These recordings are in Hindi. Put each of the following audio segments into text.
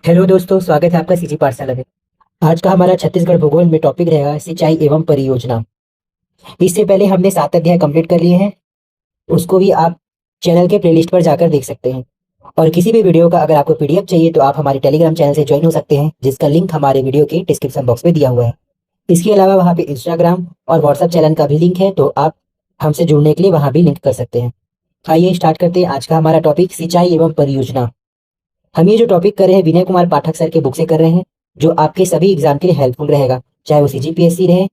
हेलो दोस्तों, स्वागत है आपका सीजी पाठशाला में। आज का हमारा छत्तीसगढ़ भूगोल में टॉपिक रहेगा सिंचाई एवं परियोजना। इससे पहले हमने 7 अध्याय कंप्लीट कर लिए हैं। उसको भी आप चैनल के प्लेलिस्ट पर जाकर देख सकते हैं। और किसी भी वीडियो का अगर आपको पीडीएफ चाहिए तो आप हमारे टेलीग्राम चैनल से ज्वाइन हो सकते हैं, जिसका लिंक हमारे वीडियो के डिस्क्रिप्शन बॉक्स में दिया हुआ है। इसके अलावा वहाँ पे इंस्टाग्राम और व्हाट्सएप चैनल का भी लिंक है, तो आप हमसे जुड़ने के लिए वहाँ भी लिंक कर सकते हैं। आइए स्टार्ट करते हैं आज का हमारा टॉपिक सिंचाई एवं परियोजना। हम ये जो टॉपिक कर रहे हैं विनय कुमार पाठक सर के बुक से कर रहे हैं, जो आपके सभी एग्जाम के लिए हेल्पफुल रहेगा, चाहे वो सीजीपीएससी रहे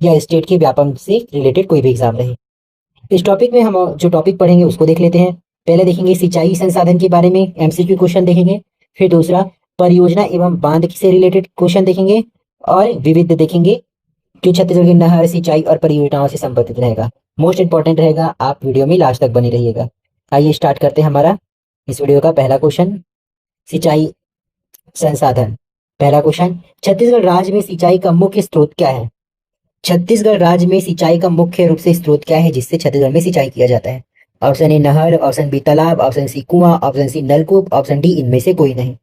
या स्टेट के व्यापम से रिलेटेड कोई भी एग्जाम रहे। इस टॉपिक में हम जो टॉपिक पढ़ेंगे उसको देख लेते हैं। पहले देखेंगे सिंचाई संसाधन के बारे में, एमसीक्यू क्वेश्चन देखेंगे। फिर दूसरा परियोजना एवं बांध से रिलेटेड क्वेश्चन देखेंगे। और विविध देखेंगे जो छत्तीसगढ़ की नहर, सिंचाई और परियोजनाओं से संबंधित रहेगा। मोस्ट इंपॉर्टेंट रहेगा, आप वीडियो में लास्ट तक बने रहिएगा। आइए स्टार्ट करते हैं हमारा इस वीडियो का पहला क्वेश्चन, सिंचाई संसाधन। पहला क्वेश्चन, छत्तीसगढ़ राज्य में सिंचाई का मुख्य स्रोत क्या है? छत्तीसगढ़ राज्य में सिंचाई का मुख्य रूप से स्रोत क्या है जिससे छत्तीसगढ़ में सिंचाई किया जाता है? ऑप्शन ए नहर, ऑप्शन बी तालाब, ऑप्शन सी कुआं, ऑप्शन सी नलकूप, ऑप्शन डी इनमें से कोई नहीं।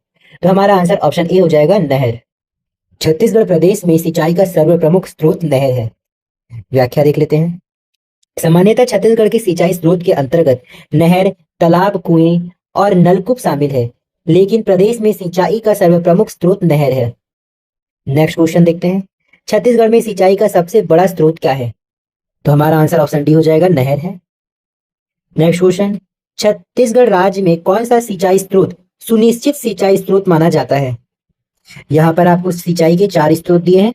तो हमारा आंसर ऑप्शन ए हो जाएगा, नहर। छत्तीसगढ़ प्रदेश में सिंचाई का सर्व प्रमुख स्रोत नहर है। व्याख्या देख लेते हैं। सामान्यतः छत्तीसगढ़ के सिंचाई स्रोत के अंतर्गत नहर, तालाब, कुएं और नलकूप शामिल है, लेकिन प्रदेश में सिंचाई का सर्वप्रमुख स्रोत नहर है। नेक्स्ट क्वेश्चन देखते हैं, छत्तीसगढ़ में सिंचाई का सबसे बड़ा स्रोत क्या है? तो हमारा आंसर ऑप्शन डी हो जाएगा, नहर है। नेक्स्ट क्वेश्चन, छत्तीसगढ़ राज्य में कौन सा सिंचाई स्रोत सुनिश्चित सिंचाई स्रोत माना जाता है? यहाँ पर आपको सिंचाई के 4 स्रोत दिए हैं।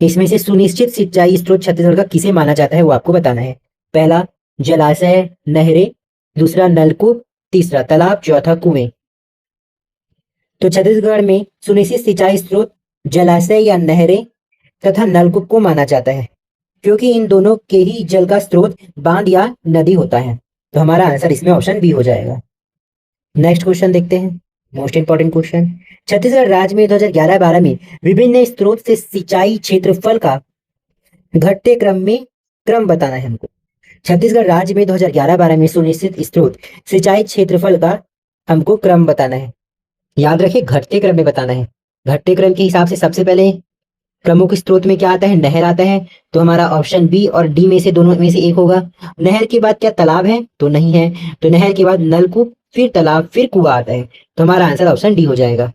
इसमें से सुनिश्चित सिंचाई स्रोत छत्तीसगढ़ का किसे माना जाता है वो आपको बताना है। पहला जलाशय, नहरें, दूसरा नलकूप, तीसरा तालाब, चौथा कुएं। तो छत्तीसगढ़ में सुनिश्चित सिंचाई स्रोत जलाशय या नहरें तथा नलकूप को माना जाता है, क्योंकि इन दोनों के ही जल का स्रोत बांध या नदी होता है। तो हमारा आंसर इसमें ऑप्शन बी हो जाएगा। नेक्स्ट क्वेश्चन देखते हैं, मोस्ट इंपॉर्टेंट क्वेश्चन, छत्तीसगढ़ राज्य में 2011-12 में विभिन्न स्रोत से सिंचाई क्षेत्रफल का घटते क्रम में क्रम बताना है हमको। छत्तीसगढ़ राज्य में 2011-12 में सुनिश्चित स्रोत सिंचाई क्षेत्रफल का हमको क्रम बताना है। याद रखिए, घटते क्रम में बताना है। घटते क्रम के हिसाब से सबसे पहले प्रमुख स्रोत में क्या आता है? नहर आता है। तो हमारा ऑप्शन बी और डी में से दोनों में से एक होगा। नहर के बाद क्या तालाब है? तो नहीं है। तो नहर के बाद नलकूप, फिर तालाब, फिर कुआं आता है। तो हमारा आंसर ऑप्शन डी हो जाएगा,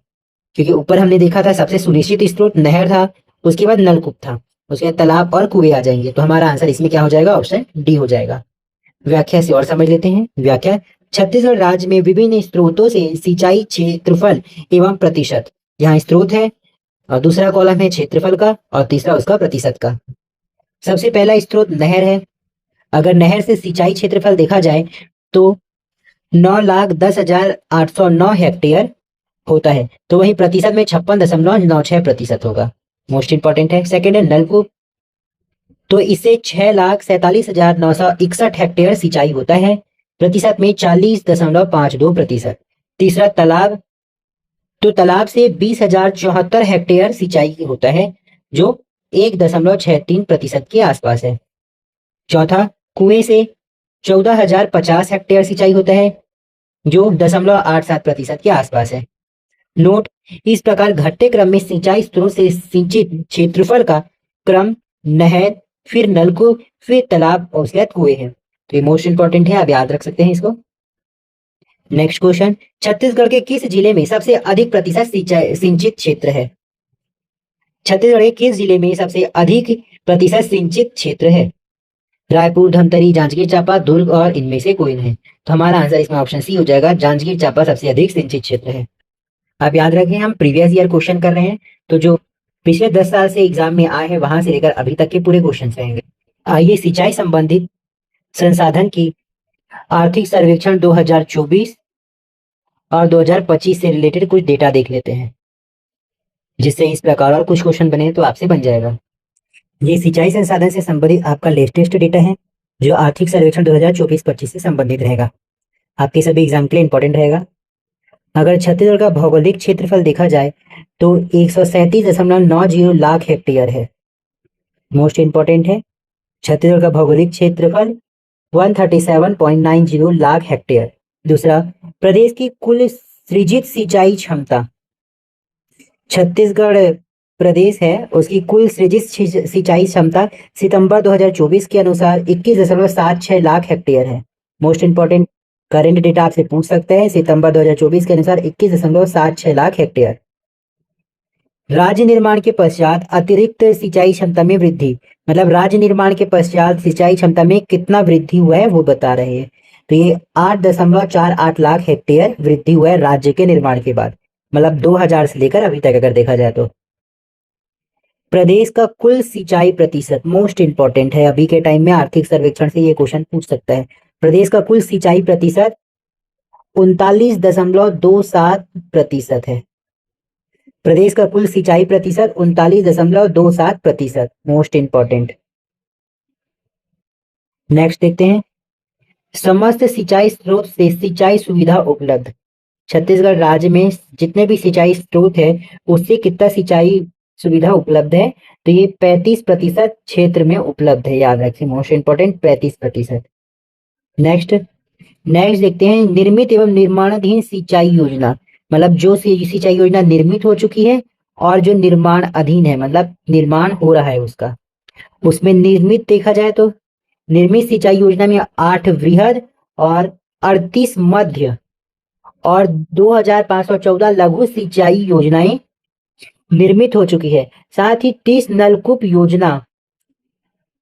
क्योंकि ऊपर हमने देखा था सबसे सुनिश्चित स्रोत नहर था, उसके बाद नलकूप था, उसके बाद तालाब और कुएं आ जाएंगे। तो हमारा आंसर इसमें क्या हो जाएगा? ऑप्शन डी हो जाएगा। व्याख्या से और समझ लेते हैं। व्याख्या, छत्तीसगढ़ राज्य में विभिन्न स्रोतों से सिंचाई क्षेत्रफल एवं प्रतिशत। यहाँ स्रोत है और दूसरा कॉलम है क्षेत्रफल का और तीसरा उसका प्रतिशत का। सबसे पहला स्रोत नहर है। अगर नहर से सिंचाई क्षेत्रफल देखा जाए तो 9,10,809 हेक्टेयर होता है। तो वही प्रतिशत में 56.96% होगा। मोस्ट इंपॉर्टेंट है। सेकेंड है नलकूप, तो इससे 6,47,961 हेक्टेयर सिंचाई होता है, प्रतिशत में 40.52%। तीसरा तालाब, तो तालाब से 20,074 हेक्टेयर सिंचाई होता है, जो 1.63% के आसपास है। चौथा कुएं से 14,050 हेक्टेयर सिंचाई होता है, जो 0.87% के आसपास है। नोट, इस प्रकार घटते क्रम में सिंचाई स्रोत से सिंचित क्षेत्रफल का क्रम नहर, फिर नलकूप, फिर तालाब और उसके बाद कुएं है। तो ये मोस्ट इंपॉर्टेंट है, आप याद रख सकते हैं इसको। नेक्स्ट क्वेश्चन, छत्तीसगढ़ के किस जिले में सबसे अधिक प्रतिशत सिंचित क्षेत्र है? छत्तीसगढ़ के किस जिले में सबसे अधिक प्रतिशत सिंचित क्षेत्र है? रायपुर, धमतरी, जांजगीर चांपा, दुर्ग और इनमें से कोई नहीं। तो हमारा आंसर इसमें ऑप्शन सी हो जाएगा, जांजगीर चांपा सबसे अधिक सिंचित क्षेत्र है। आप याद रखें, हम प्रीवियस ईयर क्वेश्चन कर रहे हैं, तो जो पिछले 10 साल से एग्जाम में आए हैं वहां से लेकर अभी तक के पूरे क्वेश्चन रहेंगे। आइए सिंचाई संबंधित संसाधन की आर्थिक सर्वेक्षण 2024 और 2025 से रिलेटेड कुछ डेटा देख लेते हैं, जिससे इस प्रकार और कुछ क्वेश्चन बने तो आपसे बन जाएगा। ये सिंचाई संसाधन से संबंधित आपका लेटेस्ट डेटा है, जो आर्थिक सर्वेक्षण 2024-25 से संबंधित रहेगा। आपके सभी एग्जाम के लिए इंपॉर्टेंट रहेगा। अगर छत्तीसगढ़ का भौगोलिक क्षेत्रफल देखा जाए तो 137.90 लाख हेक्टेयर है। मोस्ट इंपॉर्टेंट है, छत्तीसगढ़ का भौगोलिक क्षेत्रफल 137.90 लाख हेक्टेयर। दूसरा, प्रदेश की कुल सृजित सिंचाई क्षमता छत्तीसगढ़ प्रदेश है, उसकी कुल सृजित सिंचाई क्षमता सितंबर 2024 के अनुसार 21.76 लाख हेक्टेयर है। मोस्ट इंपॉर्टेंट करंट डेटा आपसे पूछ सकते हैं, सितंबर 2024 के अनुसार 21.76 लाख हेक्टेयर। राज्य निर्माण के पश्चात अतिरिक्त सिंचाई क्षमता में वृद्धि, मतलब राज्य निर्माण के पश्चात सिंचाई क्षमता में कितना वृद्धि हुआ है वो बता रहे हैं। तो ये 8.48 लाख हेक्टेयर वृद्धि हुआ है राज्य के निर्माण के बाद, मतलब 2000 से लेकर अभी तक अगर देखा जाए तो। प्रदेश का कुल सिंचाई प्रतिशत, मोस्ट इंपॉर्टेंट है, अभी के टाइम में आर्थिक सर्वेक्षण से ये क्वेश्चन पूछ सकता है। प्रदेश का कुल सिंचाई प्रतिशत 39.27% है। प्रदेश का कुल सिंचाई प्रतिशत 39.27%, मोस्ट इंपॉर्टेंट। नेक्स्ट देखते हैं, समस्त सिंचाई स्रोत से सिंचाई सुविधा उपलब्ध। छत्तीसगढ़ राज्य में जितने भी सिंचाई स्रोत है उससे कितना सिंचाई सुविधा उपलब्ध है, तो ये 35% क्षेत्र में उपलब्ध है, याद रखें, मोस्ट इंपॉर्टेंट 35%। नेक्स्ट देखते हैं, निर्मित एवं निर्माणाधीन सिंचाई योजना, मतलब जो सिंचाई योजना निर्मित हो चुकी है और जो निर्माण अधीन है, मतलब निर्माण हो रहा है उसका। उसमें निर्मित देखा जाए तो निर्मित सिंचाई योजना में 8 वृहद और 38 मध्य और 2514 लघु सिंचाई योजनाएं निर्मित हो चुकी है। साथ ही 30 नलकूप योजना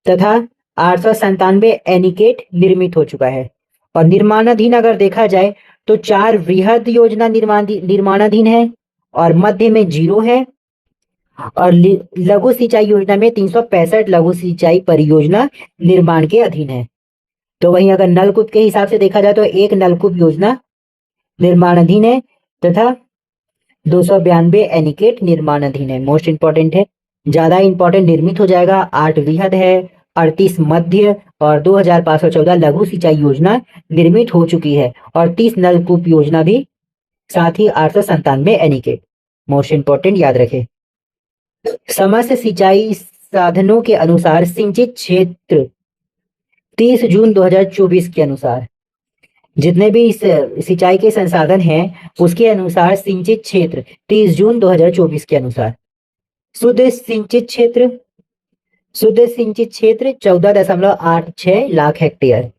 तथा 897 एनीकेट निर्मित हो चुका है। और निर्माणाधीन अगर देखा जाए तो 4 वृहद योजना निर्माणाधीन है और मध्य में 0 है, और लघु सिंचाई योजना में 365 लघु सिंचाई परियोजना निर्माण के अधीन है। तो वहीं अगर नलकूप के हिसाब से देखा जाए तो 1 नलकूप योजना निर्माणाधीन है तथा 292 एनीकेट निर्माणाधीन है। मोस्ट इंपॉर्टेंट है, ज्यादा इंपॉर्टेंट निर्मित हो जाएगा, 8 वृहद है, 38 मध्य और 2514 लघु सिंचाई योजना निर्मित हो चुकी है, और 30 नलकूप योजना भी, साथ ही 897 एनीकेट। मोस्ट इंपॉर्टेंट याद रखें। समस्त सिंचाई साधनों के अनुसार सिंचित क्षेत्र 30 जून 2024 के अनुसार, जितने भी सिंचाई के संसाधन हैं उसके अनुसार सिंचित क्षेत्र 30 जून 2024 के अनुसार, शुद्ध सिंचित क्षेत्र 14.86 लाख हेक्टेयर,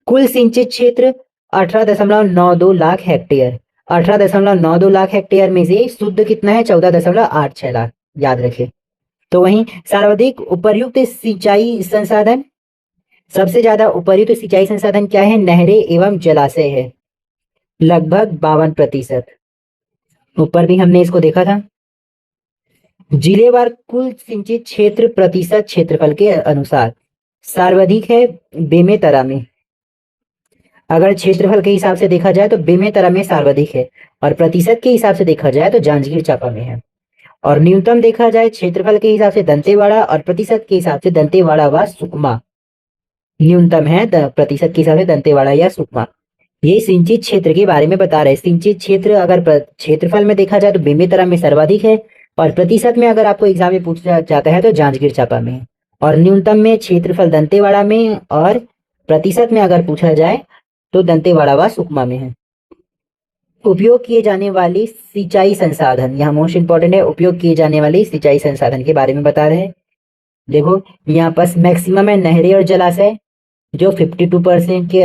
कुल सिंचित क्षेत्र 18.92 लाख हेक्टेयर। 18.92 लाख हेक्टेयर में से शुद्ध कितना है, 14.86 लाख, याद रखें। तो वहीं सर्वाधिक उपर्युक्त सिंचाई संसाधन, सबसे ज्यादा उपर्युक्त सिंचाई संसाधन क्या है, नहरें एवं जलाशय है, लगभग 52%। ऊपर भी हमने इसको देखा था। जिलेवार कुल सिंचित क्षेत्र प्रतिशत क्षेत्रफल के अनुसार सर्वाधिक है बेमेतरा में। अगर क्षेत्रफल के हिसाब से देखा जाए तो बेमेतरा में सर्वाधिक है, और प्रतिशत के हिसाब से देखा जाए तो जांजगीर चांपा में है। और न्यूनतम देखा जाए क्षेत्रफल के हिसाब से दंतेवाड़ा, और प्रतिशत के हिसाब से दंतेवाड़ा व सुकमा न्यूनतम है, प्रतिशत के हिसाब से दंतेवाड़ा या सुकमा। ये सिंचित क्षेत्र के बारे में बता रहे हैं। सिंचित क्षेत्र अगर क्षेत्रफल में देखा जाए तो बेमेतरा में सर्वाधिक है, और प्रतिशत में अगर आपको एग्जाम में पूछा जाता है तो जांजगीर चांपा में है, और न्यूनतम में क्षेत्रफल दंतेवाड़ा में, और प्रतिशत में अगर पूछा जाए तो दंतेवाड़ा व सुकमा में है। उपयोग किए जाने वाली सिंचाई संसाधन, यहाँ मोस्ट इंपॉर्टेंट है, उपयोग किए जाने वाली सिंचाई संसाधन के बारे में बता रहे हैं। देखो यहाँ पर मैक्सिमम है नहरें और जलाशय जो 52% के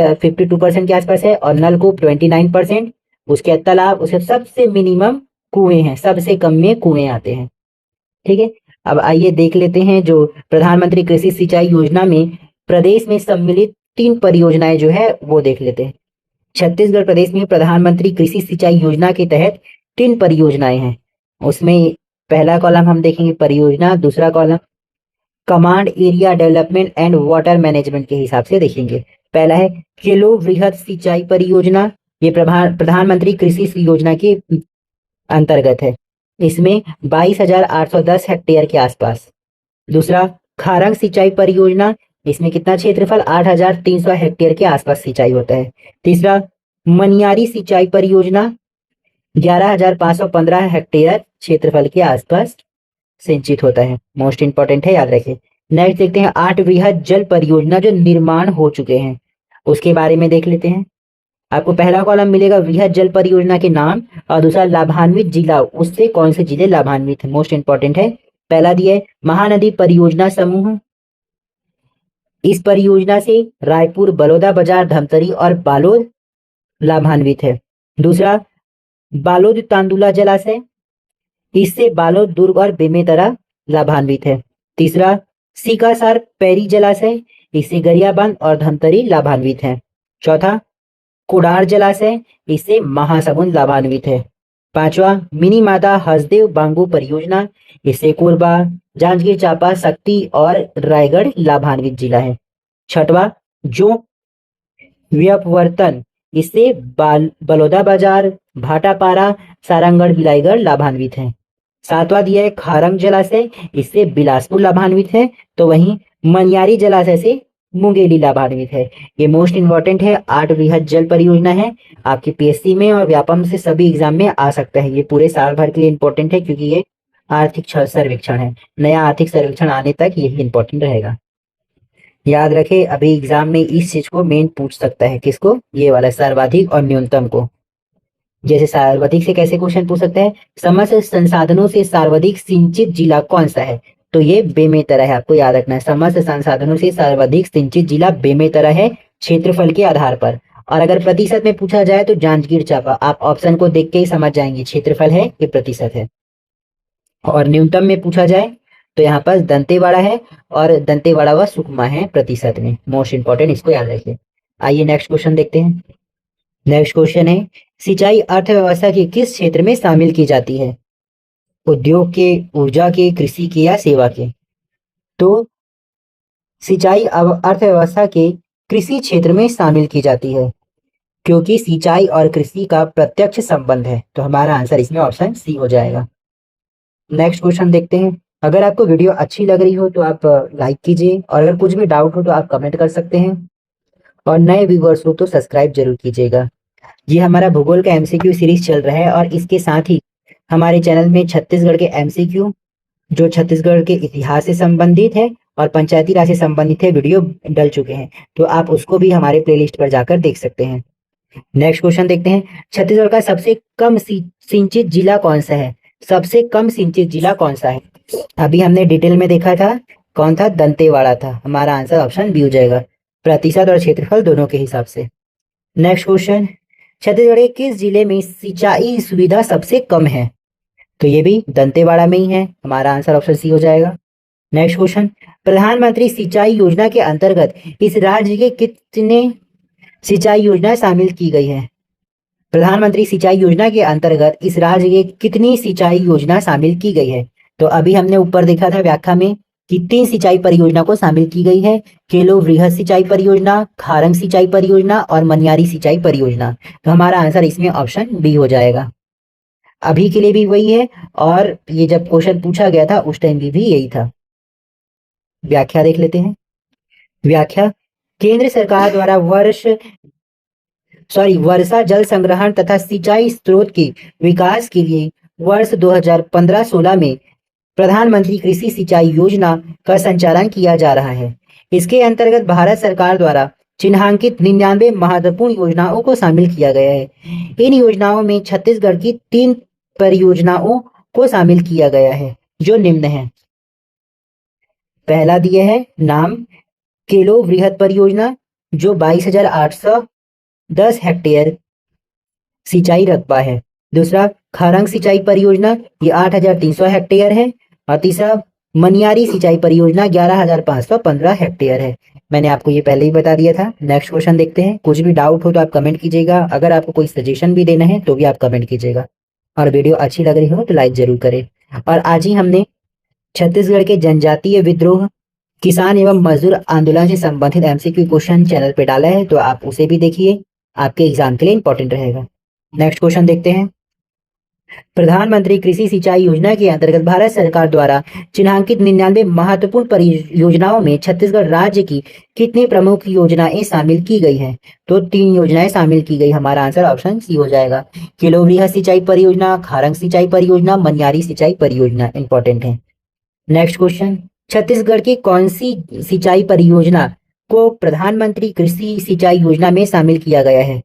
आसपास है, और नलकूप 29%, उसके तालाब, उसके सबसे मिनिमम कुएं हैं, सबसे कम में कुएं आते हैं। ठीक है, अब आइए देख लेते हैं जो प्रधानमंत्री कृषि सिंचाई योजना में प्रदेश में सम्मिलित 3 परियोजनाएं जो है वो देख लेते हैं। छत्तीसगढ़ प्रदेश में प्रधानमंत्री कृषि सिंचाई योजना के तहत 3 परियोजनाएं हैं। उसमें पहला कॉलम हम देखेंगे परियोजना, दूसरा column command area development and water management के हिसाब से देखेंगे। पहला है किलो वृहद सिंचाई परियोजना, ये प्रधानमंत्री कृषि योजना के अंतर्गत है, इसमें 22,810 हेक्टेयर के आसपास। दूसरा खारंग सिंचाई परियोजना, इसमें कितना क्षेत्रफल, 8,300 हेक्टेयर के आसपास सिंचाई होता है। तीसरा मनियारी सिंचाई परियोजना, 11,515 हेक्टेयर क्षेत्रफल के आसपास सिंचित होता है। मोस्ट इंपॉर्टेंट है, याद रखें। नेक्स्ट देखते हैं 8 वृहद जल परियोजना जो निर्माण हो चुके हैं, उसके बारे में देख लेते हैं। आपको पहला कॉलम मिलेगा वृहद जल परियोजना के नाम और दूसरा लाभान्वित जिला, उससे कौन से जिले लाभान्वित है, मोस्ट इंपॉर्टेंट है। पहला दिया है महानदी परियोजना समूह, इस परियोजना से रायपुर, बलौदा बाजार, धमतरी और बालोद लाभान्वित है। दूसरा बालोद तांदुला जलाशय, इससे बालोद, दुर्ग और बेमेतरा लाभान्वित है। तीसरा सीकासार पैरी जलाशय, इससे गरियाबंद और धमतरी लाभान्वित है। चौथा कुडार जलाशय, इससे महासमुंद लाभान्वित है। पांचवा मिनी माता हसदेव बांगो परियोजना, इससे कोरबा, जांजगीर चांपा, शक्ति और रायगढ़ लाभान्वित जिला है। छठवा जो व्यपवर्तन, इससे बलौदा बाजार, भाटापारा, सारंगगढ़, बिलाईगढ़ लाभान्वित है। सातवां दिया है खारंग जलाशय, इससे बिलासपुर लाभान्वित है। तो वहीं मनियारी जलाशय से मुंगेली लाभान्वित है। ये मोस्ट इंपॉर्टेंट है, 8 वृहद जल परियोजना है, आपके पीएससी में और व्यापम से सभी एग्जाम में आ सकता है। ये पूरे साल भर के लिए इंपॉर्टेंट है, क्योंकि ये आर्थिक सर्वेक्षण है, नया आर्थिक सर्वेक्षण आने तक यही इंपॉर्टेंट रहेगा। याद रखे, अभी एग्जाम में इस चीज को मेन पूछ सकता है, किसको, ये वाला सर्वाधिक और न्यूनतम को। जैसे सर्वाधिक से कैसे क्वेश्चन पूछ सकता है, समस्त संसाधनों से सर्वाधिक सिंचित जिला कौन सा है, तो ये बेमेतरा है, आपको याद रखना है। समस्त संसाधनों से सर्वाधिक सिंचित जिला बेमेतरा है क्षेत्रफल के आधार पर। और अगर प्रतिशत में पूछा जाए तो जांजगीर चांपा, आप ऑप्शन को देख के ही समझ जाएंगे क्षेत्रफल है कि प्रतिशत है। और न्यूनतम में पूछा जाए तो यहाँ पर दंतेवाड़ा है, और दंतेवाड़ा व सुकमा है प्रतिशत में। मोस्ट इंपॉर्टेंट, इसको याद रखिए। आइए नेक्स्ट क्वेश्चन देखते हैं। नेक्स्ट क्वेश्चन है सिंचाई अर्थव्यवस्था के किस क्षेत्र में शामिल की जाती है, उद्योग के, ऊर्जा के, कृषि के या सेवा के। तो सिंचाई अब अर्थव्यवस्था के कृषि क्षेत्र में शामिल की जाती है, क्योंकि सिंचाई और कृषि का प्रत्यक्ष संबंध है। तो हमारा आंसर इसमें ऑप्शन सी हो जाएगा। नेक्स्ट क्वेश्चन देखते हैं। अगर आपको वीडियो अच्छी लग रही हो तो आप लाइक कीजिए, और अगर कुछ भी डाउट हो तो आप कमेंट कर सकते हैं, और नए व्यूवर्स हो तो सब्सक्राइब जरूर कीजिएगा। ये हमारा भूगोल का एमसीक्यू सीरीज चल रहा है, और इसके साथ ही हमारे चैनल में छत्तीसगढ़ के एमसीक्यू, जो छत्तीसगढ़ के इतिहास से संबंधित है और पंचायती राज से संबंधित है, वीडियो डल चुके हैं, तो आप उसको भी हमारे प्लेलिस्ट पर जाकर देख सकते हैं। नेक्स्ट क्वेश्चन देखते हैं। छत्तीसगढ़ का सबसे कम सिंचित जिला कौन सा है, सबसे कम सिंचित जिला कौन सा है। अभी हमने डिटेल में देखा था, कौन था, दंतेवाड़ा था। हमारा आंसर ऑप्शन बी हो जाएगा, प्रतिशत और क्षेत्रफल दोनों के हिसाब से। नेक्स्ट क्वेश्चन, छत्तीसगढ़ के किस जिले में सिंचाई सुविधा सबसे कम है, तो ये भी दंतेवाड़ा में ही है। हमारा आंसर ऑप्शन सी हो जाएगा। नेक्स्ट क्वेश्चन, प्रधानमंत्री सिंचाई योजना के अंतर्गत इस राज्य के कितने सिंचाई योजनाएं शामिल की गई है। प्रधानमंत्री सिंचाई योजना के अंतर्गत इस राज्य के कितनी सिंचाई योजना शामिल की गई है। तो अभी हमने ऊपर देखा था व्याख्या में कि 3 सिंचाई परियोजना को शामिल की गई है, केलो वृहद सिंचाई परियोजना, खारंग सिंचाई परियोजना और मनियारी सिंचाई परियोजना। तो हमारा आंसर इसमें ऑप्शन बी हो जाएगा। अभी के लिए भी वही है, और ये जब क्वेश्चन पूछा गया था उस टाइम भी यही था। व्याख्या देख लेते हैं। व्याख्या, केंद्र सरकार द्वारा वर्षा जल संग्रहण तथा सिंचाई स्रोत के विकास के लिए वर्ष 2015-16 में प्रधानमंत्री कृषि सिंचाई योजना का संचालन किया जा रहा है। इसके अंतर्गत भारत सरकार द्वारा चिन्हांकित 99 महत्वपूर्ण योजनाओं को शामिल किया गया है। इन योजनाओं में छत्तीसगढ़ की 3 परियोजनाओं को शामिल किया गया है, जो निम्न है। पहला दिया है नाम केलो वृहद परियोजना, जो 22,810 हेक्टेयर सिंचाई रकबा है। दूसरा खारंग सिंचाई परियोजना, ये 8,300 हेक्टेयर है। और तीसरा मनियारी सिंचाई परियोजना 11,515 हेक्टेयर है। मैंने आपको ये पहले ही बता दिया था। नेक्स्ट क्वेश्चन देखते हैं। कुछ भी डाउट हो तो आप कमेंट कीजिएगा, अगर आपको कोई सजेशन भी देना है तो भी आप कमेंट कीजिएगा, और वीडियो अच्छी लग रही हो तो लाइक जरूर करें। और आज ही हमने छत्तीसगढ़ के जनजातीय विद्रोह, किसान एवं मजदूर आंदोलन से संबंधित एमसीक्यू क्वेश्चन चैनल पे डाला है, तो आप उसे भी देखिए, आपके एग्जाम के लिए इंपॉर्टेंट रहेगा। नेक्स्ट क्वेश्चन देखते हैं। प्रधानमंत्री कृषि सिंचाई योजना के अंतर्गत भारत सरकार द्वारा चिन्हांकित 99 महत्वपूर्ण परियोजनाओं में छत्तीसगढ़ राज्य की कितनी प्रमुख योजनाएं शामिल की गई हैं। तो 3 योजनाएं शामिल की गई। हमारा आंसर ऑप्शन सी हो जाएगा। केलो वृहद सिंचाई परियोजना, खारंग सिंचाई परियोजना, मनियारी सिंचाई परियोजना इंपॉर्टेंट है। नेक्स्ट क्वेश्चन, छत्तीसगढ़ की कौन सी सिंचाई परियोजना को प्रधानमंत्री कृषि सिंचाई योजना में शामिल किया गया है।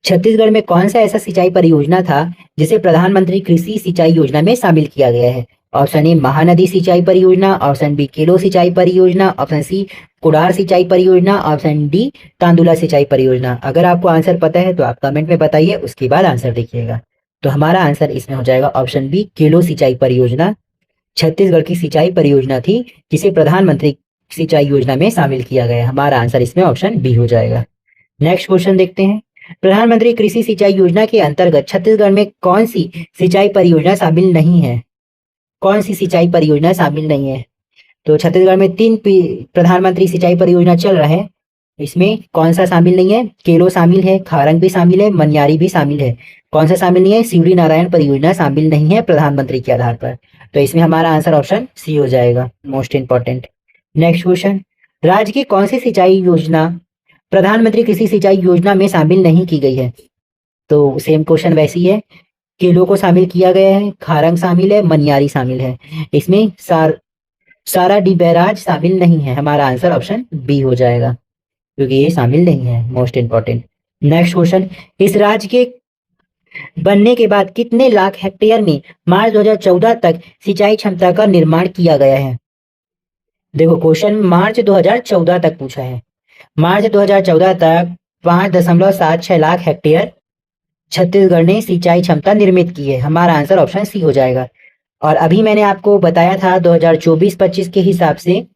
छत्तीसगढ़ में कौन सा ऐसा सिंचाई परियोजना था जिसे प्रधानमंत्री कृषि सिंचाई योजना में शामिल किया गया है? ऑप्शन ए महानदी सिंचाई परियोजना, ऑप्शन बी केलो सिंचाई परियोजना, ऑप्शन सी कुडार सिंचाई परियोजना, ऑप्शन डी तांदुला सिंचाई परियोजना। अगर आपको आंसर पता है तो आप कमेंट में बताइए, उसके बाद आंसर देखिएगा। तो हमारा आंसर इसमें हो जाएगा ऑप्शन बी केलो सिंचाई परियोजना। छत्तीसगढ़ की सिंचाई परियोजना थी जिसे प्रधानमंत्री सिंचाई योजना में शामिल किया गया। हमारा आंसर इसमें ऑप्शन बी हो जाएगा। नेक्स्ट क्वेश्चन देखते हैं। प्रधानमंत्री कृषि सिंचाई योजना के अंतर्गत छत्तीसगढ़ में कौन सी सिंचाई परियोजना शामिल नहीं है? कौन सी सिंचाई परियोजना शामिल नहीं है? तो छत्तीसगढ़ में तीन प्रधानमंत्री सिंचाई परियोजना चल रहा है। इसमें कौन सा शामिल नहीं है? केलो शामिल है, खारंग भी शामिल है, मनियारी भी शामिल है। कौन सा शामिल नहीं है? शिवरी नारायण परियोजना शामिल नहीं है प्रधानमंत्री के आधार पर। तो इसमें हमारा आंसर ऑप्शन सी हो जाएगा, मोस्ट इंपॉर्टेंट। Next question. राज्य की कौन सी सिंचाई योजना प्रधानमंत्री कृषि सिंचाई योजना में शामिल नहीं की गई है? तो सेम क्वेश्चन वैसे ही है। केलो को शामिल किया गया है, खारंग शामिल है, मनियारी शामिल है। इसमें सारा डी बैराज शामिल नहीं है। हमारा आंसर ऑप्शन बी हो जाएगा, क्योंकि ये शामिल नहीं है, मोस्ट इंपॉर्टेंट। Next question. इस राज्य के बनने के बाद कितने लाख हेक्टेयर में मार्च 2014 तक सिंचाई क्षमता का निर्माण किया गया है? देखो, क्वेश्चन मार्च 2014 तक पूछा है। मार्च 2014 तक 5.76 लाख हेक्टेयर छत्तीसगढ़ ने सिंचाई क्षमता निर्मित की है। हमारा आंसर ऑप्शन सी हो जाएगा। और अभी मैंने आपको बताया था 2024-25 के हिसाब से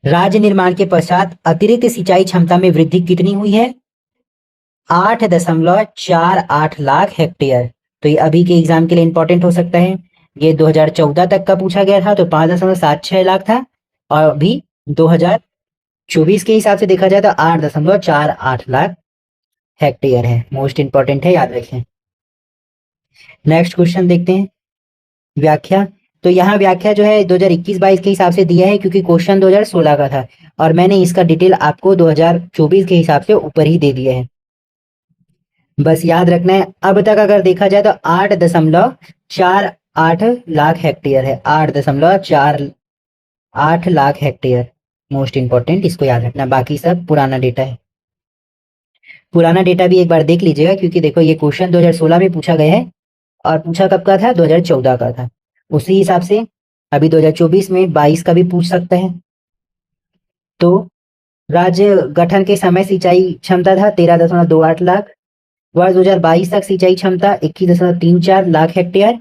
राज्य निर्माण के पश्चात अतिरिक्त सिंचाई क्षमता में वृद्धि कितनी हुई है? 8.48 लाख हेक्टेयर। तो ये अभी के एग्जाम के लिए इंपॉर्टेंट हो सकता है। ये 2014 तक का पूछा गया था तो 5.76 लाख था, और अभी 2024 के हिसाब से देखा जाए तो 8.48 लाख हेक्टेयर है। मोस्ट इंपॉर्टेंट है, याद रखें। नेक्स्ट क्वेश्चन देखते हैं। व्याख्या। तो यहाँ व्याख्या जो है 2021-22 के हिसाब से दिया है, क्योंकि क्वेश्चन 2016 का था और मैंने इसका डिटेल आपको 2024 के हिसाब से ऊपर ही दे दिया है। बस याद रखना है। अब तक अगर देखा जाए तो 8.48 लाख हेक्टेयर है। 8.48 लाख हेक्टेयर, मोस्ट इंपॉर्टेंट, इसको याद रखना। बाकी सब पुराना डेटा है। पुराना डेटा भी एक बार देख लीजिएगा, क्योंकि देखो ये क्वेश्चन 2016 में पूछा गया है और पूछा कब का था? 2014 का था। उसी हिसाब से अभी 2024 में 22 का भी पूछ सकता है। तो राज्य गठन के समय सिंचाई क्षमता था 13.28 लाख। वर्ष 2022 तक सिंचाई क्षमता 21.34 लाख हेक्टेयर।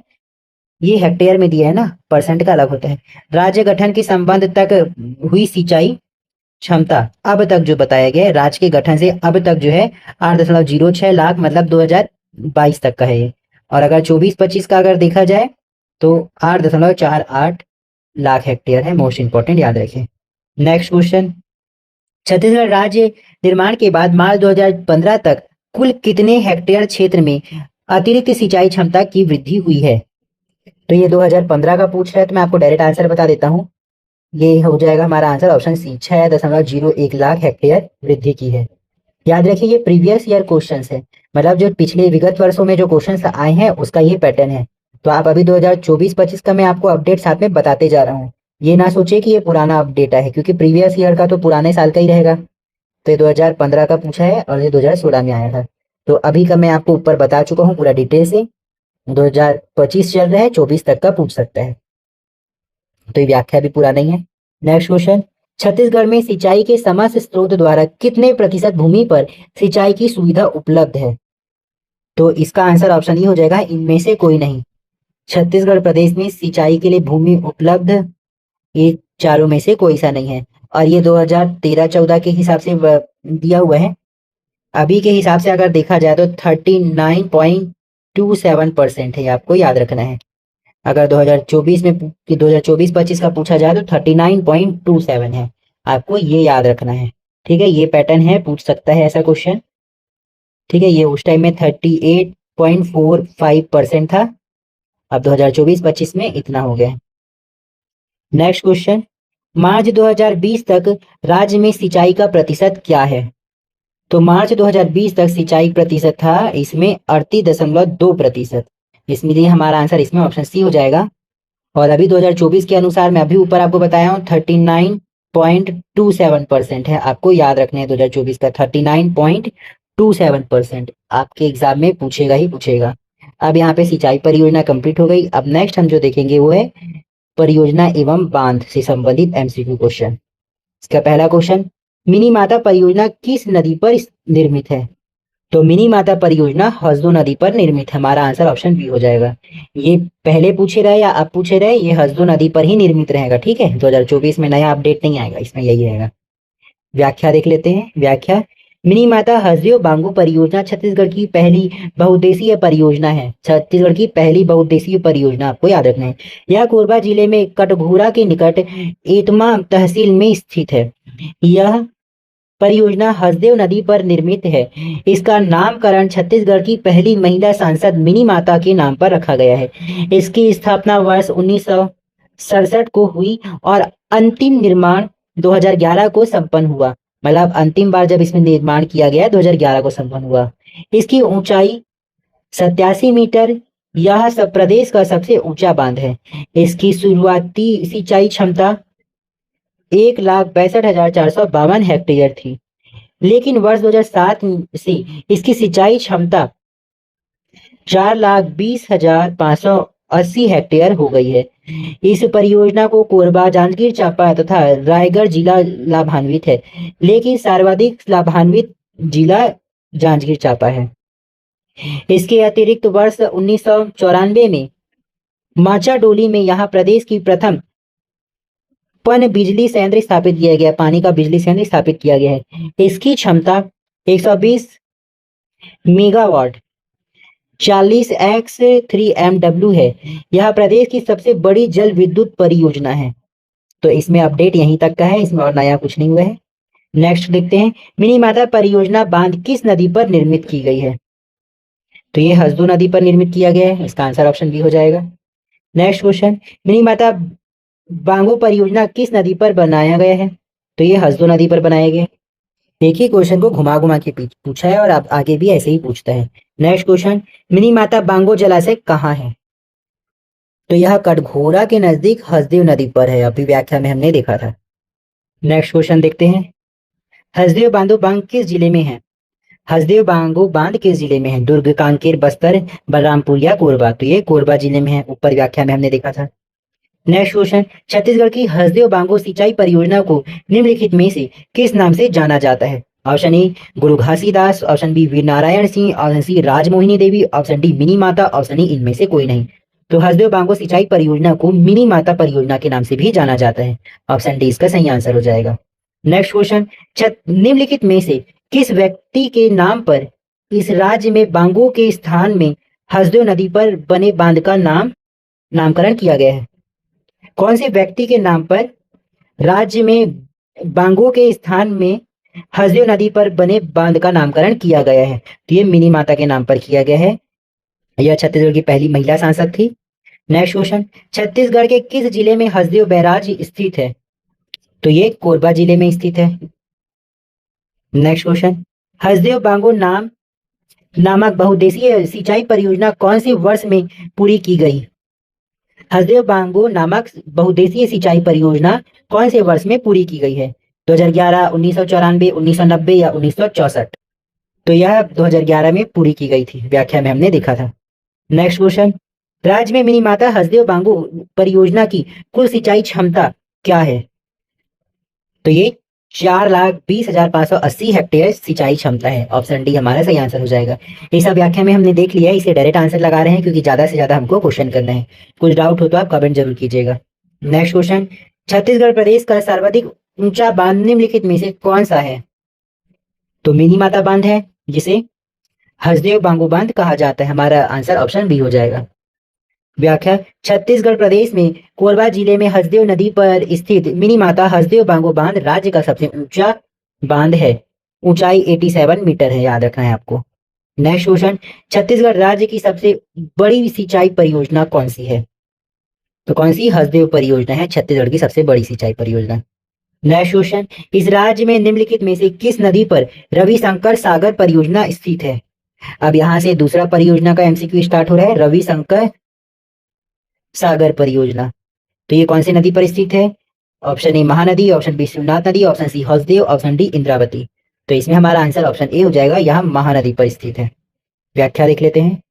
ये हेक्टेयर में दिया है ना, परसेंट का अलग होता है। राज्य गठन के संबंध तक हुई सिंचाई क्षमता अब तक जो बताया गया है, राज्य के गठन से अब तक जो है 8.06 लाख, मतलब 2022 तक का है ये। और अगर 24-25 का अगर देखा जाए तो 8.48 लाख हेक्टेयर है। मोस्ट इंपॉर्टेंट, याद रखें। Next question. छत्तीसगढ़ राज्य निर्माण के बाद मार्च 2015 तक कुल कितने हेक्टेयर क्षेत्र में अतिरिक्त सिंचाई क्षमता की वृद्धि हुई है? तो ये 2015 का पूछ रहा है, तो मैं आपको डायरेक्ट आंसर बता देता हूँ। ये हो जाएगा हमारा answer option C, 6.01 lakh hectare वृद्धि की है। याद रखिए ये प्रीवियस ईयर क्वेश्चंस है, मतलब जो पिछले विगत वर्षों में जो क्वेश्चंस आए हैं उसका ये पैटर्न है। तो आप अभी 2024-25 का मैं आपको अपडेट साथ में बताते जा रहा हूँ। ये ना सोचे कि ये पुराना अपडेट है, क्योंकि प्रीवियस ईयर का तो पुराने साल का ही रहेगा। तो ये 2015 का पूछा है और ये 2016 में आया था। तो अभी का मैं आपको ऊपर बता चुका हूँ पूरा डिटेल से। 2025 चल रहा है, 24 तक का पूछ सकता है। तो ये व्याख्या भी पूरा नहीं है। Next question. छत्तीसगढ़ में सिंचाई के समस्त स्रोत द्वारा कितने प्रतिशत भूमि पर सिंचाई की सुविधा उपलब्ध है? तो इसका आंसर ऑप्शन ई हो जाएगा, इनमें से कोई नहीं। छत्तीसगढ़ प्रदेश में सिंचाई के लिए भूमि उपलब्ध ये चारों में से कोई सा नहीं है। और ये 2013-14 के हिसाब से दिया हुआ है। अभी के हिसाब से अगर देखा जाए तो 39.27% है, आपको याद रखना है। अगर 2024-25 का पूछा जाए तो 39.27 है, आपको ये याद रखना है। ठीक है, ये पैटर्न है, पूछ सकता है ऐसा क्वेश्चन। ठीक है, ये उस टाइम में 38.45% था, अब 2024-25 में इतना हो गया। Next question. मार्च 2020 तक राज्य में सिंचाई का प्रतिशत क्या है? तो मार्च 2020 तक सिंचाई प्रतिशत था इसमें 38.2%। इसलिए हमारा आंसर इसमें ऑप्शन सी हो जाएगा। और अभी 2024 के अनुसार मैं अभी ऊपर आपको बताया हूँ 39 39.27% है। आपको याद रखना है 2024 का 39.27% आपके एग्जाम में पूछेगा ही पूछेगा। अब यहाँ पे सिंचाई परियोजना कंप्लीट हो गई। अब नेक्स्ट हम जो देखेंगे वो है परियोजना एवं बांध से संबंधित एमसीक्यू क्वेश्चन। इसका पहला क्वेश्चन, मिनी माता परियोजना किस नदी पर निर्मित है? तो मिनी माता परियोजना हसदो नदी पर निर्मित है। हमारा आंसर ऑप्शन बी हो जाएगा। ये पहले पूछे रहे या अब पूछे रहे, ये हसदो नदी पर ही निर्मित रहेगा। ठीक है, 2024 में नया अपडेट नहीं आएगा, इसमें यही रहेगा। व्याख्या देख लेते हैं। व्याख्या, मिनी माता हसदेव बांगो परियोजना छत्तीसगढ़ की पहली बहुउद्देशीय परियोजना है। छत्तीसगढ़ की पहली बहुउद्देशीय परियोजना आपको याद रखना है। यह कोरबा जिले में कटघोरा के निकट एतमा तहसील में स्थित है। यह परियोजना हसदेव नदी पर निर्मित है। इसका नामकरण छत्तीसगढ़ की पहली महिला सांसद मिनी माता के नाम पर रखा गया है। इसकी स्थापना वर्ष 1967 को हुई और अंतिम निर्माण 2011 को संपन्न हुआ। मतलब अंतिम बार जब इसमें निर्माण किया गया 2011 को संपन्न हुआ। इसकी ऊंचाई 87 मीटर। यह सब प्रदेश का सबसे ऊंचा बांध है। इसकी शुरुआती सिंचाई क्षमता 1,62,452 हेक्टेयर थी, लेकिन वर्ष 2007 से इसकी सिंचाई क्षमता 4,20,580 हेक्टेयर हो गई है। इस परियोजना को कोरबा, जांजगीर चांपा तथा रायगढ़ जिला लाभान्वित है, लेकिन सर्वाधिक लाभान्वित जिला जांजगीर चांपा है। इसके अतिरिक्त वर्ष 1994 में माचाडोली में यहाँ प्रदेश की प्रथम पन बिजली संयंत्र स्थापित किया गया, पानी का बिजली संयंत्र स्थापित किया गया है। इसकी क्षमता 120 मेगावाट 40x3 MW है। यह प्रदेश की सबसे बड़ी जल विद्युत परियोजना है। तो इसमें अपडेट यहीं तक का है, इसमें और नया कुछ नहीं हुआ है। नेक्स्ट देखते हैं, मिनी माता परियोजना बांध किस नदी पर निर्मित की गई है? तो ये हसदो नदी पर निर्मित किया गया है। इसका आंसर ऑप्शन बी हो जाएगा। नेक्स्ट क्वेश्चन, मिनी माता बांगो परियोजना किस नदी पर बनाया गया है? तो ये हसदो नदी पर बनाया गया। देखिए क्वेश्चन को घुमा घुमा के पूछा है और आप आगे भी ऐसे ही पूछता है। नेक्स्ट क्वेश्चन, मिनी माता बांगो जलाशय कहाँ है? तो यह कटघोरा के नजदीक हसदेव नदी पर है, अभी व्याख्या में हमने देखा था। नेक्स्ट क्वेश्चन देखते हैं, हसदेव बांधो बांध किस जिले में है? हसदेव बांगो बांध किस जिले में है? दुर्ग, कांकेर, बस्तर, बलरामपुर या कोरबा? तो ये कोरबा जिले में है, ऊपर व्याख्या में हमने देखा था। नेक्स्ट क्वेश्चन, छत्तीसगढ़ की हसदेव बांगो सिंचाई परियोजना को निम्नलिखित में से किस नाम से जाना जाता है? ऑप्शन ए गुरु Ghasidas, option B Veer Narayan Singh, option C Rajmohini देवी, ऑप्शन डी मिनी माता, ऑप्शन ई इनमें से कोई नहीं। तो हसदेव बांगो सिंचाई परियोजना को मिनी माता परियोजना के नाम से भी जाना जाता है। ऑप्शन डी इसका सही आंसर हो जाएगा। नेक्स्ट क्वेश्चन, निम्नलिखित में से किस व्यक्ति के नाम पर इस राज्य में बांगो के स्थान में हसदेव नदी पर बने बांध का नामकरण किया गया है? कौन से व्यक्ति के नाम पर राज्य में बांगो के स्थान में हसदेव नदी पर बने बांध का नामकरण किया गया है? तो ये मिनी माता के नाम पर किया गया है। यह छत्तीसगढ़ की पहली महिला सांसद थी। नेक्स्ट क्वेश्चन, छत्तीसगढ़ के किस जिले में हसदेव बैराज स्थित है? तो ये कोरबा जिले में स्थित है। नेक्स्ट क्वेश्चन, हसदेव बांगो नामक बहुउद्देशीय सिंचाई परियोजना कौन से वर्ष में पूरी की गई? हसदेव बांगो नामक बहुउद्देशीय सिंचाई परियोजना कौन से वर्ष में पूरी की गई है? 2011, 1994, 1990 या 1964? तो यह 2011 में पूरी की गई थी, व्याख्या में हमने देखा था। नेक्स्ट क्वेश्चन, राज्य में मिनी माता हसदेव बांगो परियोजना की कुल सिंचाई क्षमता क्या है? तो ये 4,20,580 हेक्टेयर सिंचाई क्षमता है। ऑप्शन डी हमारा सही आंसर हो जाएगा। ये सब व्याख्या में हमने देख लिया है, इसे डायरेक्ट आंसर लगा रहे हैं क्योंकि ज्यादा से ज्यादा हमको क्वेश्चन करना है। कुछ डाउट हो तो आप कमेंट जरूर कीजिएगा। नेक्स्ट क्वेश्चन, छत्तीसगढ़ प्रदेश का सर्वाधिक ऊंचा बांध निम्नलिखित में से कौन सा है? तो मिनी माता बांध है, जिसे हसदेव बांगो बांध कहा जाता है। हमारा आंसर ऑप्शन बी हो जाएगा। व्याख्या, छत्तीसगढ़ प्रदेश में कोरबा जिले में हसदेव नदी पर स्थित मिनी माता हसदेव बांगो बांध राज्य का सबसे ऊंचा बांध है। ऊंचाई 87 मीटर है, याद रखना है आपको। नेक्स्ट क्वेश्चन, छत्तीसगढ़ राज्य की सबसे बड़ी सिंचाई परियोजना कौन सी है? तो कौन सी हसदेव परियोजना है छत्तीसगढ़ की सबसे बड़ी सिंचाई परियोजना? नेक्स्ट क्वेश्चन, इस राज्य में निम्नलिखित में से किस नदी पर रविशंकर सागर परियोजना स्थित है? अब यहां से दूसरा परियोजना का एमसीक्यू स्टार्ट हो रहा है, रविशंकर सागर परियोजना। तो ये कौन सी नदी पर स्थित है? Option A Mahanadi, option B Shivnath नदी, option C Hasdeo, option D Indravati. तो इसमें हमारा आंसर ऑप्शन ए हो जाएगा, यह महानदी पर स्थित है। व्याख्या देख लेते हैं।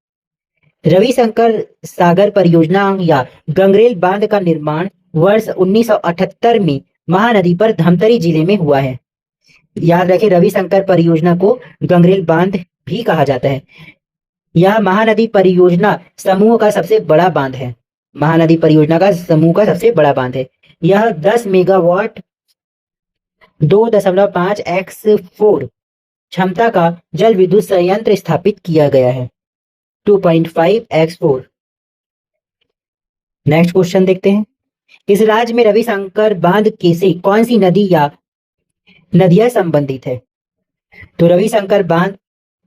रविशंकर सागर परियोजना या गंगरेल बांध का निर्माण वर्ष 1978 में महानदी पर धमतरी जिले में हुआ है। याद रखें, रविशंकर परियोजना को गंगरेल बांध भी कहा जाता है। यह महानदी परियोजना समूह का सबसे बड़ा बांध है। महानदी परियोजना का समूह का सबसे बड़ा बांध है। यह 10 मेगावाट 2.5x4 क्षमता का जल विद्युत संयंत्र स्थापित किया गया है। 2.5x4। नेक्स्ट क्वेश्चन देखते हैं। इस राज्य में रविशंकर बांध के से कौन सी नदी या नदियां संबंधित है? तो रविशंकर बांध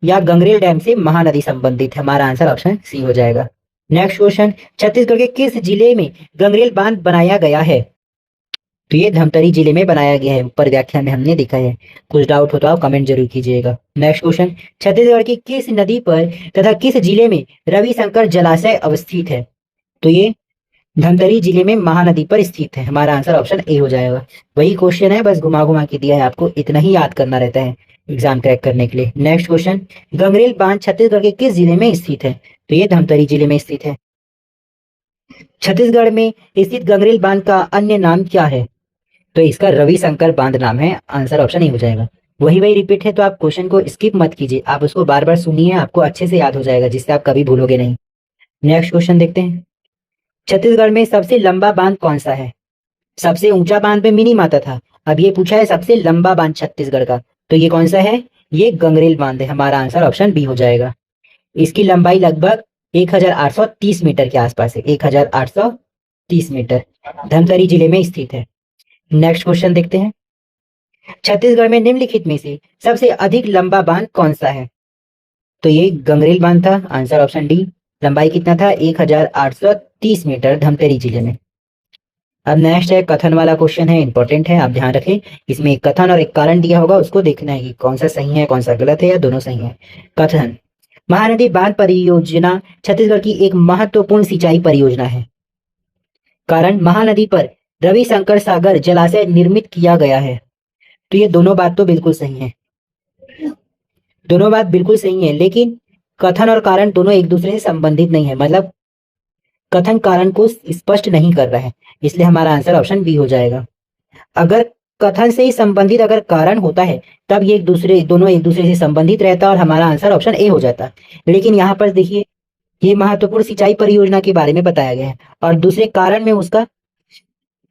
या गंगरेल डैम से महानदी संबंधित है। हमारा आंसर ऑप्शन सी हो जाएगा। नेक्स्ट क्वेश्चन, छत्तीसगढ़ के किस जिले में गंगरेल बांध बनाया गया है? तो ये धमतरी जिले में बनाया गया है, ऊपर व्याख्या में हमने दिखा है। कुछ डाउट हो तो आप कमेंट जरूर कीजिएगा। नेक्स्ट क्वेश्चन, छत्तीसगढ़ की किस नदी पर तथा किस जिले में रविशंकर जलाशय अवस्थित है? तो ये धमतरी जिले में महानदी पर स्थित है। हमारा आंसर ऑप्शन ए हो जाएगा। वही क्वेश्चन है, बस घुमा घुमा के दिया है, आपको इतना ही याद करना रहता है एग्जाम क्रैक करने के लिए। नेक्स्ट क्वेश्चन, गंगरेल बांध छत्तीसगढ़ के किस जिले में स्थित है? तो ये धमतरी जिले में स्थित है। छत्तीसगढ़ में स्थित गंगरेल बांध का अन्य नाम क्या है? तो इसका रविशंकर बांध नाम है। आंसर ऑप्शन ए हो जाएगा। वही रिपीट है, तो आप क्वेश्चन को स्किप मत कीजिए, आप उसको बार बार सुनिए, आपको अच्छे से याद हो जाएगा, जिससे आप कभी भूलोगे नहीं। नेक्स्ट क्वेश्चन देखते हैं। छत्तीसगढ़ में सबसे लंबा बांध कौन सा है? सबसे ऊंचा बांध में मिनी माता था, अब ये पूछा है सबसे लंबा बांध छत्तीसगढ़ का, तो ये कौन सा है? ये गंगरेल बांध है। हमारा आंसर ऑप्शन बी हो जाएगा। इसकी लंबाई लगभग 1830 मीटर के आसपास है। 1830 मीटर, धमतरी जिले में स्थित है। नेक्स्ट क्वेश्चन देखते हैं। छत्तीसगढ़ में निम्नलिखित में से सबसे अधिक लंबा बांध कौन सा है? तो ये गंगरेल बांध था। Answer option D. लंबाई कितना था? 1830 मीटर, धमतरी जिले में। अब नेक्स्ट है कथन वाला क्वेश्चन है, इंपॉर्टेंट है, आप ध्यान रखें। इसमें एक कथन और एक कारण दिया होगा, उसको देखना है कि कौन सा सही है कौन सा गलत है, या दोनों सही है। कथन, महानदी बांध परियोजना छत्तीसगढ़ की एक महत्वपूर्ण सिंचाई परियोजना है। कारण, महानदी पर रविशंकर सागर जलाशय निर्मित किया गया है। तो ये दोनों बात तो बिल्कुल सही है, दोनों बात बिल्कुल सही है, लेकिन कथन और कारण दोनों एक दूसरे से संबंधित नहीं है। मतलब कथन कारण को स्पष्ट नहीं कर रहा है, इसलिए हमारा आंसर ऑप्शन बी हो जाएगा। अगर कथन से ही संबंधित अगर कारण होता है, तब ये दोनों एक दूसरे से संबंधित रहता और हमारा आंसर ऑप्शन ए हो जाता। लेकिन यहाँ पर देखिए, ये महत्वपूर्ण सिंचाई परियोजना के बारे में बताया गया है, और दूसरे कारण में उसका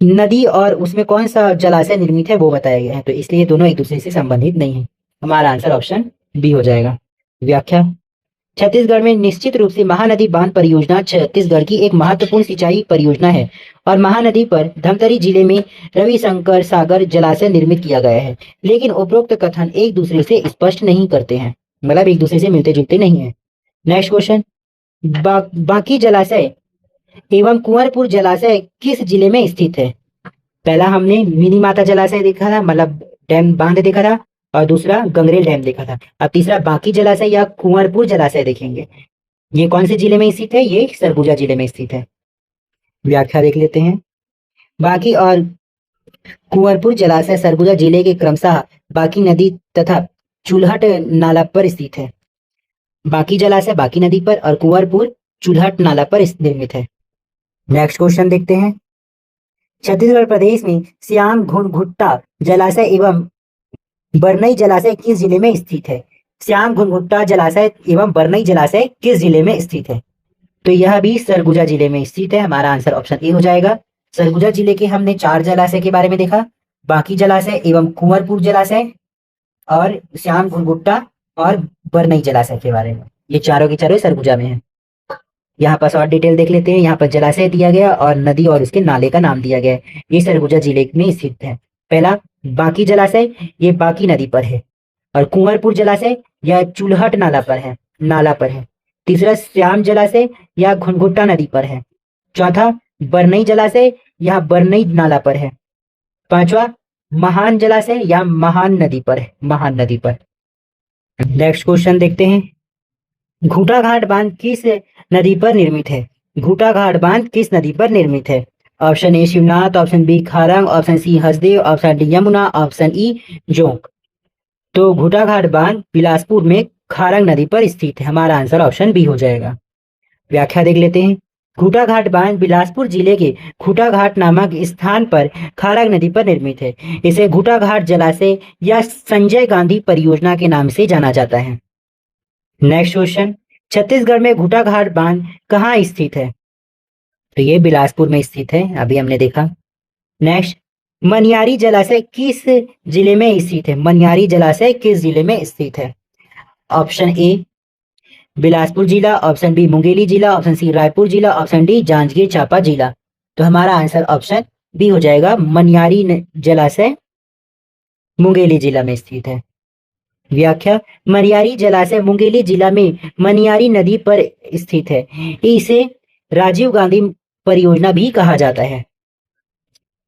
नदी और उसमें कौन सा जलाशय निर्मित है वो बताया गया है, तो इसलिए दोनों एक दूसरे से संबंधित नहीं है। हमारा आंसर ऑप्शन बी हो जाएगा। व्याख्या, छत्तीसगढ़ में निश्चित रूप से महानदी बांध परियोजना छत्तीसगढ़ की एक महत्वपूर्ण सिंचाई परियोजना है और महानदी पर धमतरी जिले में रविशंकर सागर जलाशय निर्मित किया गया है। लेकिन उपरोक्त कथन एक दूसरे से स्पष्ट नहीं करते हैं, मतलब एक दूसरे से मिलते जुलते नहीं है। नेक्स्ट क्वेश्चन, बाकी जलाशय एवं कुंवरपुर जलाशय किस जिले में स्थित है? पहला हमने मिनी माता जलाशय देखा था, मतलब डैम बांध देखा था, और दूसरा गंगरेल डैम देखा था। अब तीसरा बाकी जलाशय या कुंवरपुर जलाशय देखेंगे। ये कौन से जिले में स्थित है? ये सरगुजा जिले में स्थित है। व्याख्या देख लेते हैं। बाकी और कुंवरपुर जलाशय सरगुजा जिले के क्रमशः बाकी नदी तथा चुल्हट नाला पर स्थित है। बाकी जलाशय बाकी नदी पर और कुंवरपुर चुल्हट नाला पर निर्मित है। नेक्स्ट क्वेश्चन देखते हैं। छत्तीसगढ़ प्रदेश में श्याम घुनघुट्टा जलाशय एवं बरनई जलाशय किस जिले में स्थित है? श्याम घुनघुट्टा जलाशय एवं बरनई जलाशय किस जिले में स्थित है? तो यह भी सरगुजा जिले में स्थित है। हमारा आंसर ऑप्शन ए हो जाएगा। सरगुजा जिले के हमने 4 जलाशय के बारे में देखा, बाकी जलाशय एवं कुंवरपुर जलाशय और श्याम घुनघुट्टा और बरनई जलाशय के बारे में। ये चारों के चारों सरगुजा में है। यहाँ पर और डिटेल देख लेते हैं। यहाँ पर जलाशय दिया गया और नदी और उसके नाले का नाम दिया गया है। ये सरगुजा जिले में स्थित है। पहला बाकी जलाशय, ये बाकी नदी पर है, और कुंवरपुर जलाशय यह चुल्हट नाला पर है। तीसरा श्याम जलाशय यह घुनघुट्टा नदी पर है। चौथा बरनई जलाशय यह बरनई नाला पर है। पांचवा महान जलाशय यह महान नदी पर है, महान नदी पर। नेक्स्ट क्वेश्चन देखते हैं। घूटा घाट बांध किस नदी पर निर्मित है? घूटा घाट बांध किस नदी पर निर्मित है? ऑप्शन ए Shivnath, option B Kharang, option C Hasdeo, option D Yamuna, option E जोंक। तो घूटाघाट बांध बिलासपुर में खारंग नदी पर स्थित है। हमारा आंसर ऑप्शन बी हो जाएगा। व्याख्या देख लेते हैं। खूटाघाट बांध बिलासपुर जिले के खूटाघाट नामक स्थान पर खारंग नदी पर निर्मित है। इसे खूटाघाट जलाशय या संजय गांधी परियोजना के नाम से जाना जाता है। नेक्स्ट क्वेश्चन, छत्तीसगढ़ में घूटाघाट बांध कहाँ स्थित है? तो ये बिलासपुर में स्थित है, अभी हमने देखा। नेक्स्ट, मनियारी जलाशय किस जिले में स्थित है? मनियारी जलाशय किस जिले में स्थित है? ऑप्शन ए बिलासपुर जिला, ऑप्शन बी मुंगेली जिला, ऑप्शन सी रायपुर जिला, ऑप्शन डी जांजगीर चांपा जिला। तो हमारा आंसर ऑप्शन बी हो जाएगा, मनियारी जलाशय मुंगेली जिला में स्थित है। व्याख्या, मनियारी जलाशय मुंगेली जिला में मनियारी नदी पर स्थित है। इसे राजीव गांधी परियोजना भी कहा जाता है।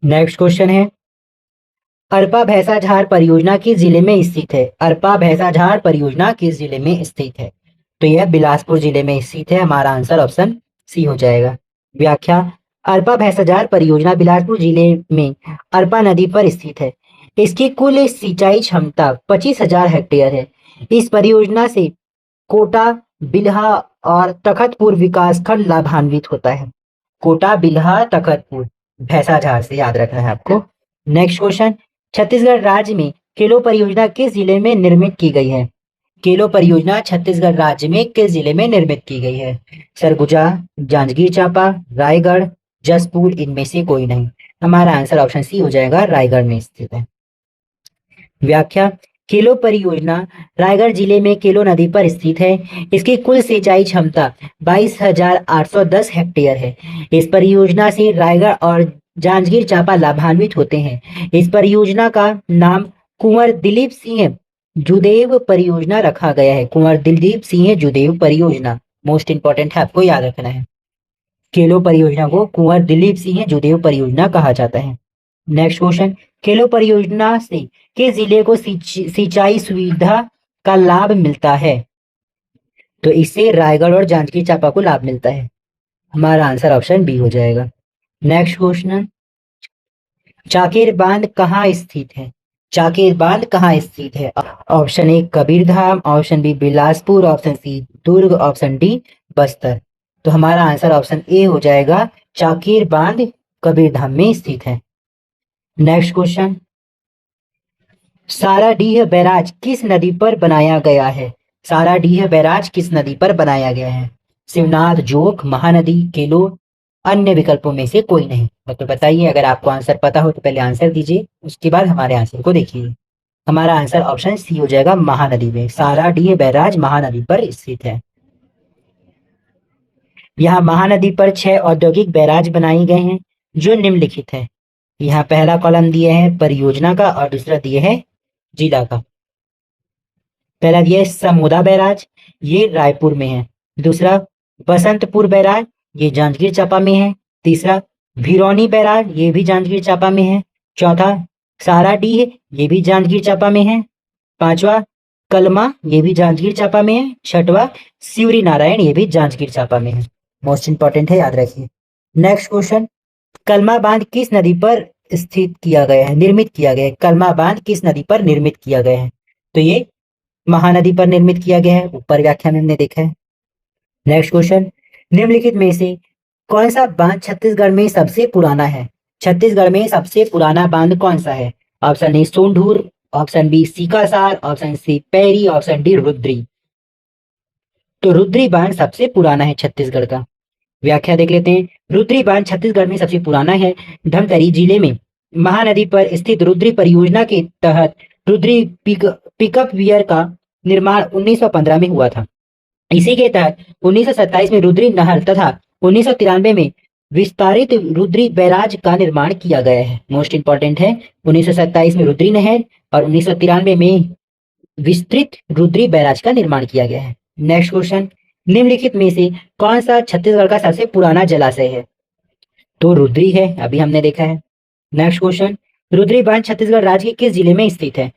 नेक्स्ट क्वेश्चन है, अरपा भैंसाझार परियोजना किस जिले में स्थित है? अरपा भैंसाझार परियोजना किस जिले में स्थित है? तो यह बिलासपुर जिले में स्थित है। हमारा आंसर ऑप्शन सी हो जाएगा। व्याख्या, अरपा भैंसाझार परियोजना बिलासपुर जिले में अरपा नदी पर स्थित है। इसकी कुल सिंचाई क्षमता 25,000 हेक्टेयर है। इस परियोजना से कोटा, बिल्हा और तखतपुर विकासखंड लाभान्वित होता है। कोटा, बिल्हा, तखतपुर भैंसाझार से याद रखना है आपको। नेक्स्ट क्वेश्चन, छत्तीसगढ़ राज्य में केलो परियोजना किस जिले में निर्मित की गई है? केलो परियोजना छत्तीसगढ़ राज्य में किस जिले में निर्मित की गई है? सरगुजा, जांजगीर चांपा, रायगढ़, जसपुर, इनमें से कोई नहीं। हमारा आंसर ऑप्शन सी हो जाएगा, रायगढ़ में स्थित है। व्याख्या, केलो परियोजना रायगढ़ जिले में केलो नदी पर स्थित है। इसकी कुल सिंचाई क्षमता 22,810 हेक्टेयर है। इस परियोजना से रायगढ़ और जांजगीर चांपा लाभान्वित होते हैं। इस परियोजना का नाम कुंवर दिलीप सिंह जुदेव परियोजना रखा गया है। कुंवर दिलीप सिंह जुदेव परियोजना मोस्ट इंपॉर्टेंट है, आपको याद रखना है। केलो परियोजना को कुंवर दिलीप सिंह जुदेव परियोजना कहा जाता है। नेक्स्ट क्वेश्चन, केलो परियोजना से किस जिले को सिंचाई सुविधा का लाभ मिलता है? तो इससे रायगढ़ और जांजगीर चांपा को लाभ मिलता है। हमारा आंसर ऑप्शन बी हो जाएगा। नेक्स्ट क्वेश्चन, चाकेर बांध कहाँ स्थित है? चाकेर बांध कहाँ स्थित है? Option A Kabirdham, option B Bilaspur, option C Durg, option D Bastar. तो हमारा आंसर ऑप्शन ए हो जाएगा, चाकेर बांध कबीरधाम में स्थित है। नेक्स्ट क्वेश्चन, साराडीह बैराज किस नदी पर बनाया गया है? साराडीह बैराज किस नदी पर बनाया गया है? शिवनाथ, जोक, महानदी, केलो, अन्य विकल्पों में से कोई नहीं। तो बताइए, अगर आपको आंसर पता हो तो पहले आंसर दीजिए, उसके बाद हमारे आंसर को देखिए। हमारा आंसर ऑप्शन सी हो जाएगा, महानदी में। साराडीह बैराज महानदी पर स्थित है। यहाँ महानदी पर 6 औद्योगिक बैराज बनाए गए हैं जो निम्नलिखित है। यहाँ पहला कॉलम दिया है परियोजना का और दूसरा दिया है जिला का। पहला दिया है समोदा बैराज, ये रायपुर में है। दूसरा बसंतपुर बैराज, ये जांजगीर चांपा में है। तीसरा भिरौनी बैराज, ये भी जांजगीर चांपा में है। चौथा साराडीह, ये भी जांजगीर चांपा में है। पांचवा कलमा, ये भी जांजगीर चांपा में है। छठवा शिवरी नारायण, ये भी जांजगीर चांपा में है। मोस्ट इंपॉर्टेंट है, याद रखिए। नेक्स्ट क्वेश्चन, कलमा बांध किस नदी पर स्थित किया गया है, निर्मित किया गया है? कलमा बांध किस नदी पर निर्मित किया गया है? तो ये महानदी पर निर्मित किया गया है, ऊपर व्याख्या में हमने देखा है। नेक्स्ट क्वेश्चन, निम्नलिखित में से कौन सा बांध छत्तीसगढ़ में सबसे पुराना है? छत्तीसगढ़ में सबसे पुराना बांध कौन सा है? Option A Sondhur, option B Sikasar, option C Pairi, option D Rudri. तो रुद्री बांध सबसे पुराना है छत्तीसगढ़ का। व्याख्या देख लेते हैं। रुद्री बांध छत्तीसगढ़ में सबसे पुराना है। धमतरी जिले में महानदी पर स्थित रुद्री परियोजना के तहत रुद्री पिकअप वियर का निर्माण 1915 में हुआ था। इसी के तहत 1927 में रुद्री नहर तथा 1993 में विस्तारित रुद्री बैराज का निर्माण किया गया है। मोस्ट इंपॉर्टेंट है, 1927 में रुद्री नहर और 1993 में विस्तृत रुद्री बैराज का निर्माण किया गया है। नेक्स्ट क्वेश्चन, निम्नलिखित में से कौन सा छत्तीसगढ़ का सबसे पुराना जलाशय है? तो रुद्री है, अभी हमने देखा है। नेक्स्ट क्वेश्चन, रुद्री बांध छत्तीसगढ़ राज्य के किस जिले में स्थित है?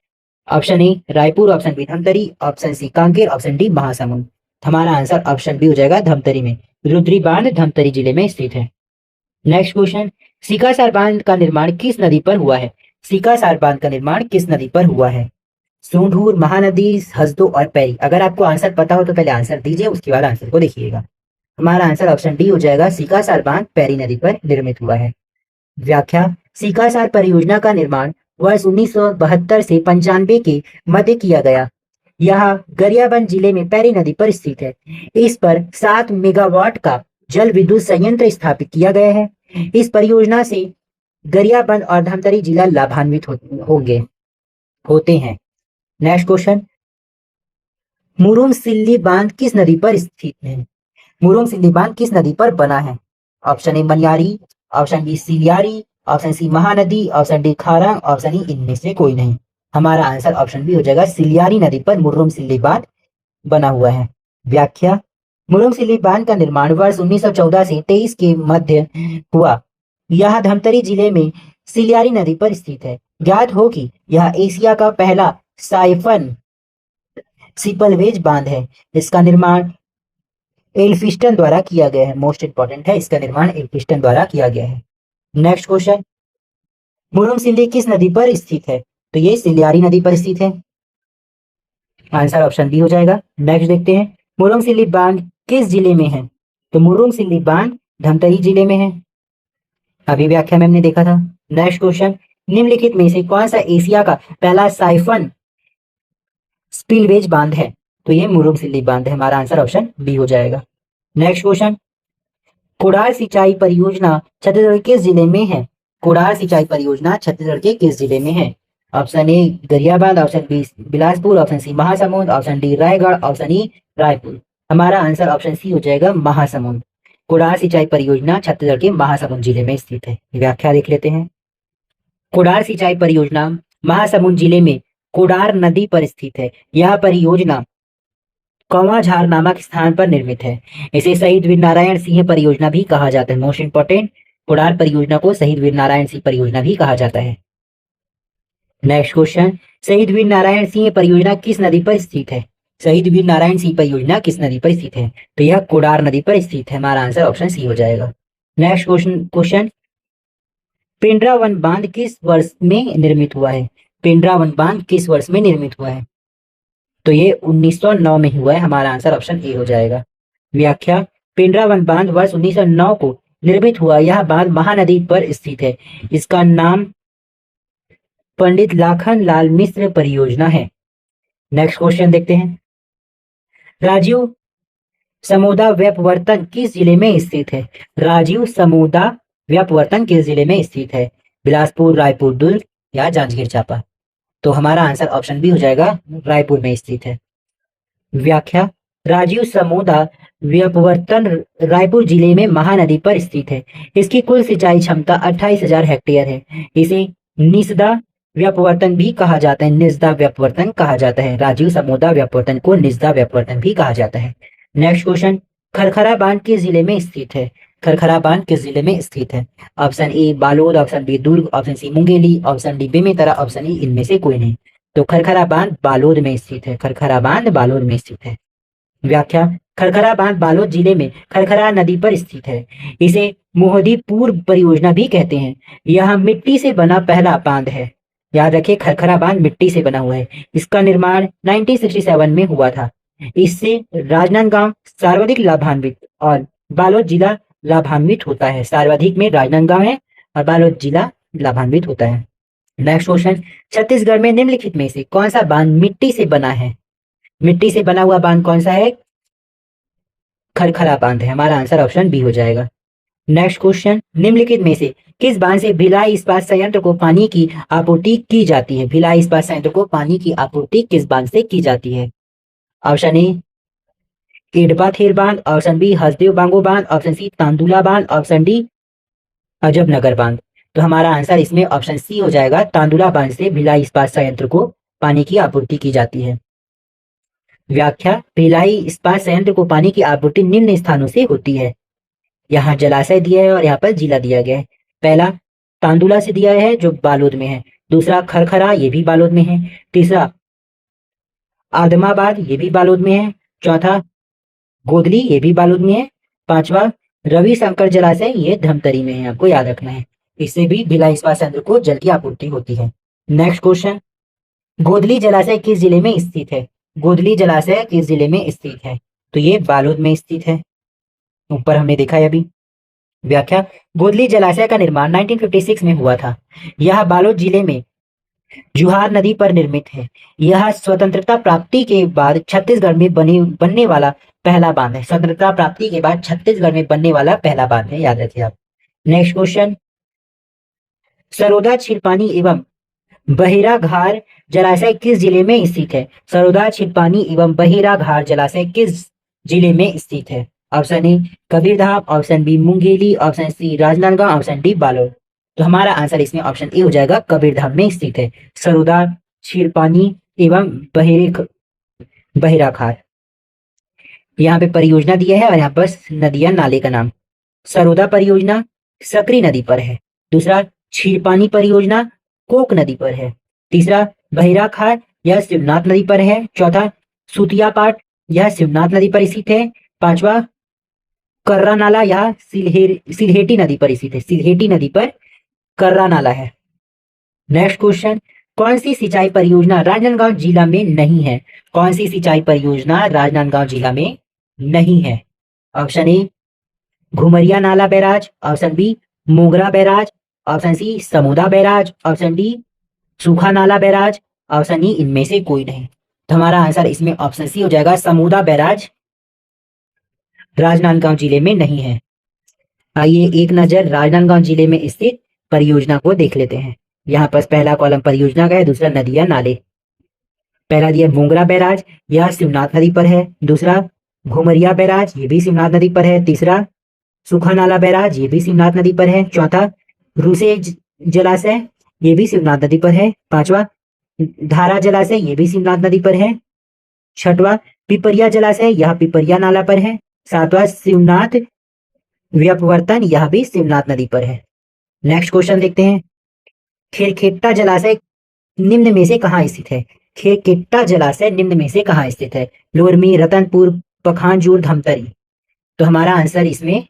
Option A Raipur, option B Dhamtari, option C Kanker, option D Mahasamund. हमारा आंसर ऑप्शन बी हो जाएगा, धमतरी में। रुद्री बांध धमतरी जिले में स्थित है। नेक्स्ट क्वेश्चन, सीकासार बांध का निर्माण किस नदी पर हुआ है? सीकासार बांध का निर्माण किस नदी पर हुआ है? सोंढूर, महानदी, हसदो और पैरी। अगर आपको आंसर पता हो तो पहले आंसर दीजिए, उसके बाद आंसर को देखिएगा। हमारा आंसर ऑप्शन डी हो जाएगा, सीकासार बांध पैरी नदी पर निर्मित हुआ है। व्याख्या। सीकासार परियोजना का निर्माण वर्ष 1972 से 95 के मध्य किया गया। यह गरियाबंद जिले में पैरी नदी पर स्थित है। इस पर 7 मेगावाट का जल विद्युत संयंत्र स्थापित किया गया है। इस परियोजना से गरियाबंद और धमतरी जिला लाभान्वित होते हैं। नेक्स्ट क्वेश्चन, मुरुम सिल्ली बांध किस नदी पर स्थित है? मुरुम सिल्ली बांध किस नदी पर बना है? Option A Maniyari, option B Siliyari, option C Mahanadi, option D Kharang, option E इनमें से कोई नहीं। हमारा आंसर ऑप्शन बी हो जाएगा, सिलियारी नदी पर मुरुम सिल्ली बांध बना हुआ है। व्याख्या। मुरुम सिल्ली बांध का निर्माण वर्ष 1914 से 23 के मध्य हुआ। यह धमतरी जिले में सिलियारी नदी पर स्थित है। ज्ञात हो कि यह एशिया का पहला साइफन सिपलवेज बांध है। इसका निर्माण एल्फिस्टन द्वारा किया गया है। मोस्ट इंपॉर्टेंट है, इसका निर्माण एल्फिस्टन द्वारा किया गया है। नेक्स्ट क्वेश्चन, मुरुम सिल्ली किस नदी पर स्थित है? तो ये सिलियारी नदी पर स्थित है। आंसर ऑप्शन बी हो जाएगा। नेक्स्ट देखते हैं, मुरुम सिल्ली बांध किस जिले में है? तो मुरुम सिल्ली बांध धमतरी जिले में है। अभी व्याख्या में हमने देखा था। नेक्स्ट क्वेश्चन, निम्नलिखित में से कौन सा एशिया का पहला साइफन स्पिलवेज बांध है? तो ये मुरुम सिल्ली बांध है। हमारा आंसर ऑप्शन बी हो जाएगा। नेक्स्ट क्वेश्चन, कुड़ार सिंचाई परियोजना छत्तीसगढ़ किस जिले में है? कुड़ार सिंचाई परियोजना छत्तीसगढ़ के किस जिले में है? Option A Gariaband, option B Bilaspur, option C Mahasamund, option D Raigarh, option E Raipur. हमारा आंसर ऑप्शन सी हो जाएगा, महासमुंद। कुड़ार सिंचाई परियोजना छत्तीसगढ़ के महासमुंद जिले में स्थित है। व्याख्या देख लेते हैं। कुड़ार सिंचाई परियोजना महासमुंद जिले में कुड़ार नदी पर स्थित है। यह परियोजना कौवाझार नामक स्थान पर निर्मित है। इसे शहीद वीर नारायण सिंह परियोजना भी कहा जाता है। मोस्ट इंपॉर्टेंट, कुड़ार परियोजना को शहीद वीर नारायण सिंह परियोजना भी कहा जाता है। नेक्स्ट क्वेश्चन, शहीद वीर नारायण सिंह परियोजना किस नदी पर स्थित है? शहीद वीर नारायण सिंह परियोजना किस नदी पर स्थित है? तो यह कुड़ार नदी पर स्थित है। हमारा आंसर ऑप्शन सी हो जाएगा। नेक्स्ट क्वेश्चन, पेंड्रा वन बांध किस वर्ष में निर्मित हुआ है? पेंड्रा वन बांध किस वर्ष में निर्मित हुआ है? तो ये 1909 में हुआ है। हमारा आंसर ऑप्शन ए हो जाएगा। व्याख्या। पेंड्रा वन बांध वर्ष 1909 को निर्मित हुआ। यह बांध महानदी पर स्थित है। इसका नाम पंडित लाखन लाल मिश्र परियोजना है। नेक्स्ट क्वेश्चन देखते हैं, राजीव समोदा व्यपवर्तन किस जिले में स्थित है? राजीव समोदा व्यपवर्तन किस जिले में स्थित है? बिलासपुर, रायपुर, दुर्ग या जांजगीर चांपा। तो हमारा आंसर ऑप्शन बी हो जाएगा, रायपुर में स्थित है। व्याख्या। राजीव समोदा व्यपवर्तन रायपुर जिले में महानदी पर स्थित है। इसकी कुल सिंचाई क्षमता 28,000 हेक्टेयर है। इसे निसदा व्यपवर्तन भी कहा जाता है। निसदा व्यपवर्तन कहा जाता है। राजीव समोदा व्यपवर्तन को निसदा व्यपवर्तन भी कहा जाता है। नेक्स्ट क्वेश्चन, खरखरा बांध किस जिले में स्थित है? खरखरा बांध किस जिले में स्थित है? Option A Balod, option B Durg, option C Mungeli, option D Bemetara, option E इनमें से कोई नहीं। तो खरखरा बांध बालोद में स्थित है। खरखरा बांध बालोद में स्थित है। व्याख्या। खरखरा बांध बालोद जिले में खरखरा नदी पर स्थित है। इसे मोहदी पूर्व परियोजना भी कहते हैं। यह मिट्टी से बना पहला बांध है। याद रखिए, खरखरा बांध मिट्टी से बना हुआ है। इसका निर्माण 1967 में हुआ था। इससे राजनांदगांव सर्वाधिक लाभान्वित और बालोद जिला लाभान्वित होता है। सर्वाधिक में राजनांदगांव है और बालोद जिला लाभान्वित होता है। नेक्स्ट क्वेश्चन, छत्तीसगढ़ में निम्नलिखित में से कौन सा बांध मिट्टी से बना है? मिट्टी से बना हुआ बांध कौन सा है? खरखरा बांध है। हमारा आंसर ऑप्शन बी हो जाएगा। नेक्स्ट क्वेश्चन, निम्नलिखित में से किस बांध से भिलाई इस्पात संयंत्र को पानी की आपूर्ति की जाती है? भिलाई इस्पात संयंत्र को पानी की आपूर्ति किस बांध से की जाती है? ऑप्शन ए एडपाथेर बांध, ऑप्शन बी हसदेव बांगो बांध, ऑप्शन सी तांदुला बांध, ऑप्शन डी अजबनगर बांध। तो हमारा आंसर इसमें ऑप्शन सी हो जाएगा, तांदुला बांध से भिलाई इस्पात संयंत्र को पानी की आपूर्ति की जाती है। व्याख्या। भिलाई इस्पात संयंत्र को पानी की आपूर्ति निम्न स्थानों से होती है। यहाँ जलाशय दिया है और यहाँ पर जिला दिया गया है। पहला तांदुला से दिया है जो बालोद में है। दूसरा खरखरा, ये भी बालोद में है। तीसरा आदमाबाद, ये भी बालोद में है। चौथा गोदली, ये भी बालोद में है। पांचवा रविशंकर जलाशय, ये धमतरी में है। आपको याद रखना है। इससे भी भिलाई इस्पात संयंत्र को जल की आपूर्ति होती है। नेक्स्ट क्वेश्चन, गोदली जलाशय किस जिले में स्थित है? गोदली जलाशय किस जिले में स्थित है? तो ये बालोद में स्थित है, ऊपर हमने देखा है अभी। व्याख्या, गोदली जलाशय का निर्माण 1956 में हुआ था। यह बालोद जिले में जुहार नदी पर निर्मित है। यह स्वतंत्रता प्राप्ति के बाद छत्तीसगढ़ में बनने वाला पहला बांध है। स्वतंत्रता प्राप्ति के बाद छत्तीसगढ़ में बनने वाला पहला बांध है, याद रखिए आप। नेक्स्ट क्वेश्चन, सरोदा छिड़पानी एवं बहिराघार जलाशय किस जिले में स्थित है? सरोदा छिड़पानी एवं बहिराघार जलाशय किस जिले में स्थित है? Option A Kabirdham, option B Mungeli, option C Rajnandgaon, option D Balod. तो हमारा आंसर इसमें ऑप्शन ए हो जाएगा, कबीरधाम में स्थित है सरोदा छिड़पानी एवं बहिराघार। यहाँ पे परियोजना दिया है और यहाँ पर नदियां नाले का नाम। सरोदा परियोजना सकरी नदी पर है। दूसरा, छिड़पानी परियोजना कोक नदी पर है। तीसरा, बहिराखार यह शिवनाथ नदी पर है। चौथा, सुतियापाट यह शिवनाथ नदी पर स्थित है। पांचवा, कर्रा नाला यह सिलहेटी नदी पर स्थित है। सिलहेटी नदी पर कर्रा नाला है। नेक्स्ट क्वेश्चन, कौन सी सिंचाई परियोजना राजनांदगांव जिला में नहीं है? कौन सी सिंचाई परियोजना राजनांदगांव जिला में नहीं है? ऑप्शन ए घुमरिया नाला barrage, option B Mogra barrage, option C Samoda barrage, option D सूखा नाला बैराज, ऑप्शन ई इनमें से कोई नहीं। तो हमारा आंसर इसमें ऑप्शन सी हो जाएगा, समूदा बैराज राजनांदगांव जिले में नहीं है। आइए एक नजर राजनांदगांव जिले में स्थित परियोजना को देख लेते हैं। यहाँ पर पहला कॉलम परियोजना का है, दूसरा नदियां नाले। पहला दिया मोगरा बैराज, यह शिवनाथ नदी पर है। दूसरा, घुमरिया बैराज, ये भी शिवनाथ नदी पर है। तीसरा, सूखा नाला बैराज, ये भी शिवनाथ नदी पर है। चौथा, रूसे जलाशय, ये भी शिवनाथ नदी पर है। पांचवा, धारा जलाशय, ये भी शिवनाथ नदी पर है। छठवां, पिपरिया जलाशय, यह पिपरिया नाला पर है। सातवां, शिवनाथ व्यपवर्तन, यह भी शिवनाथ नदी पर है। नेक्स्ट क्वेश्चन देखते हैं, खेरखेट्टा जलाशय निम्न में से कहाँ स्थित है? खेरखेट्टा जलाशय निम्न में से कहाँ स्थित है? लोरमी, रतनपुर, पखानजूर, धमतरी। तो हमारा आंसर इसमें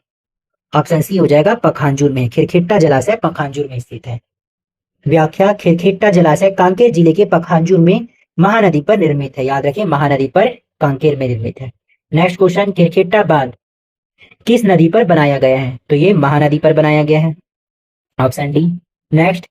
ऑप्शन सी हो जाएगा, पखानजूर में। खेरखेट्टा जलाशय पखानजूर में स्थित है। व्याख्या, खेरखेट्टा जलाशय कांकेर जिले के पखानजूर में महानदी पर निर्मित है। याद रखें, महानदी पर कांकेर में निर्मित है। नेक्स्ट क्वेश्चन, खेरखेट्टा बांध किस नदी पर बनाया गया है? तो ये महानदी पर बनाया गया है, ऑप्शन डी। नेक्स्ट,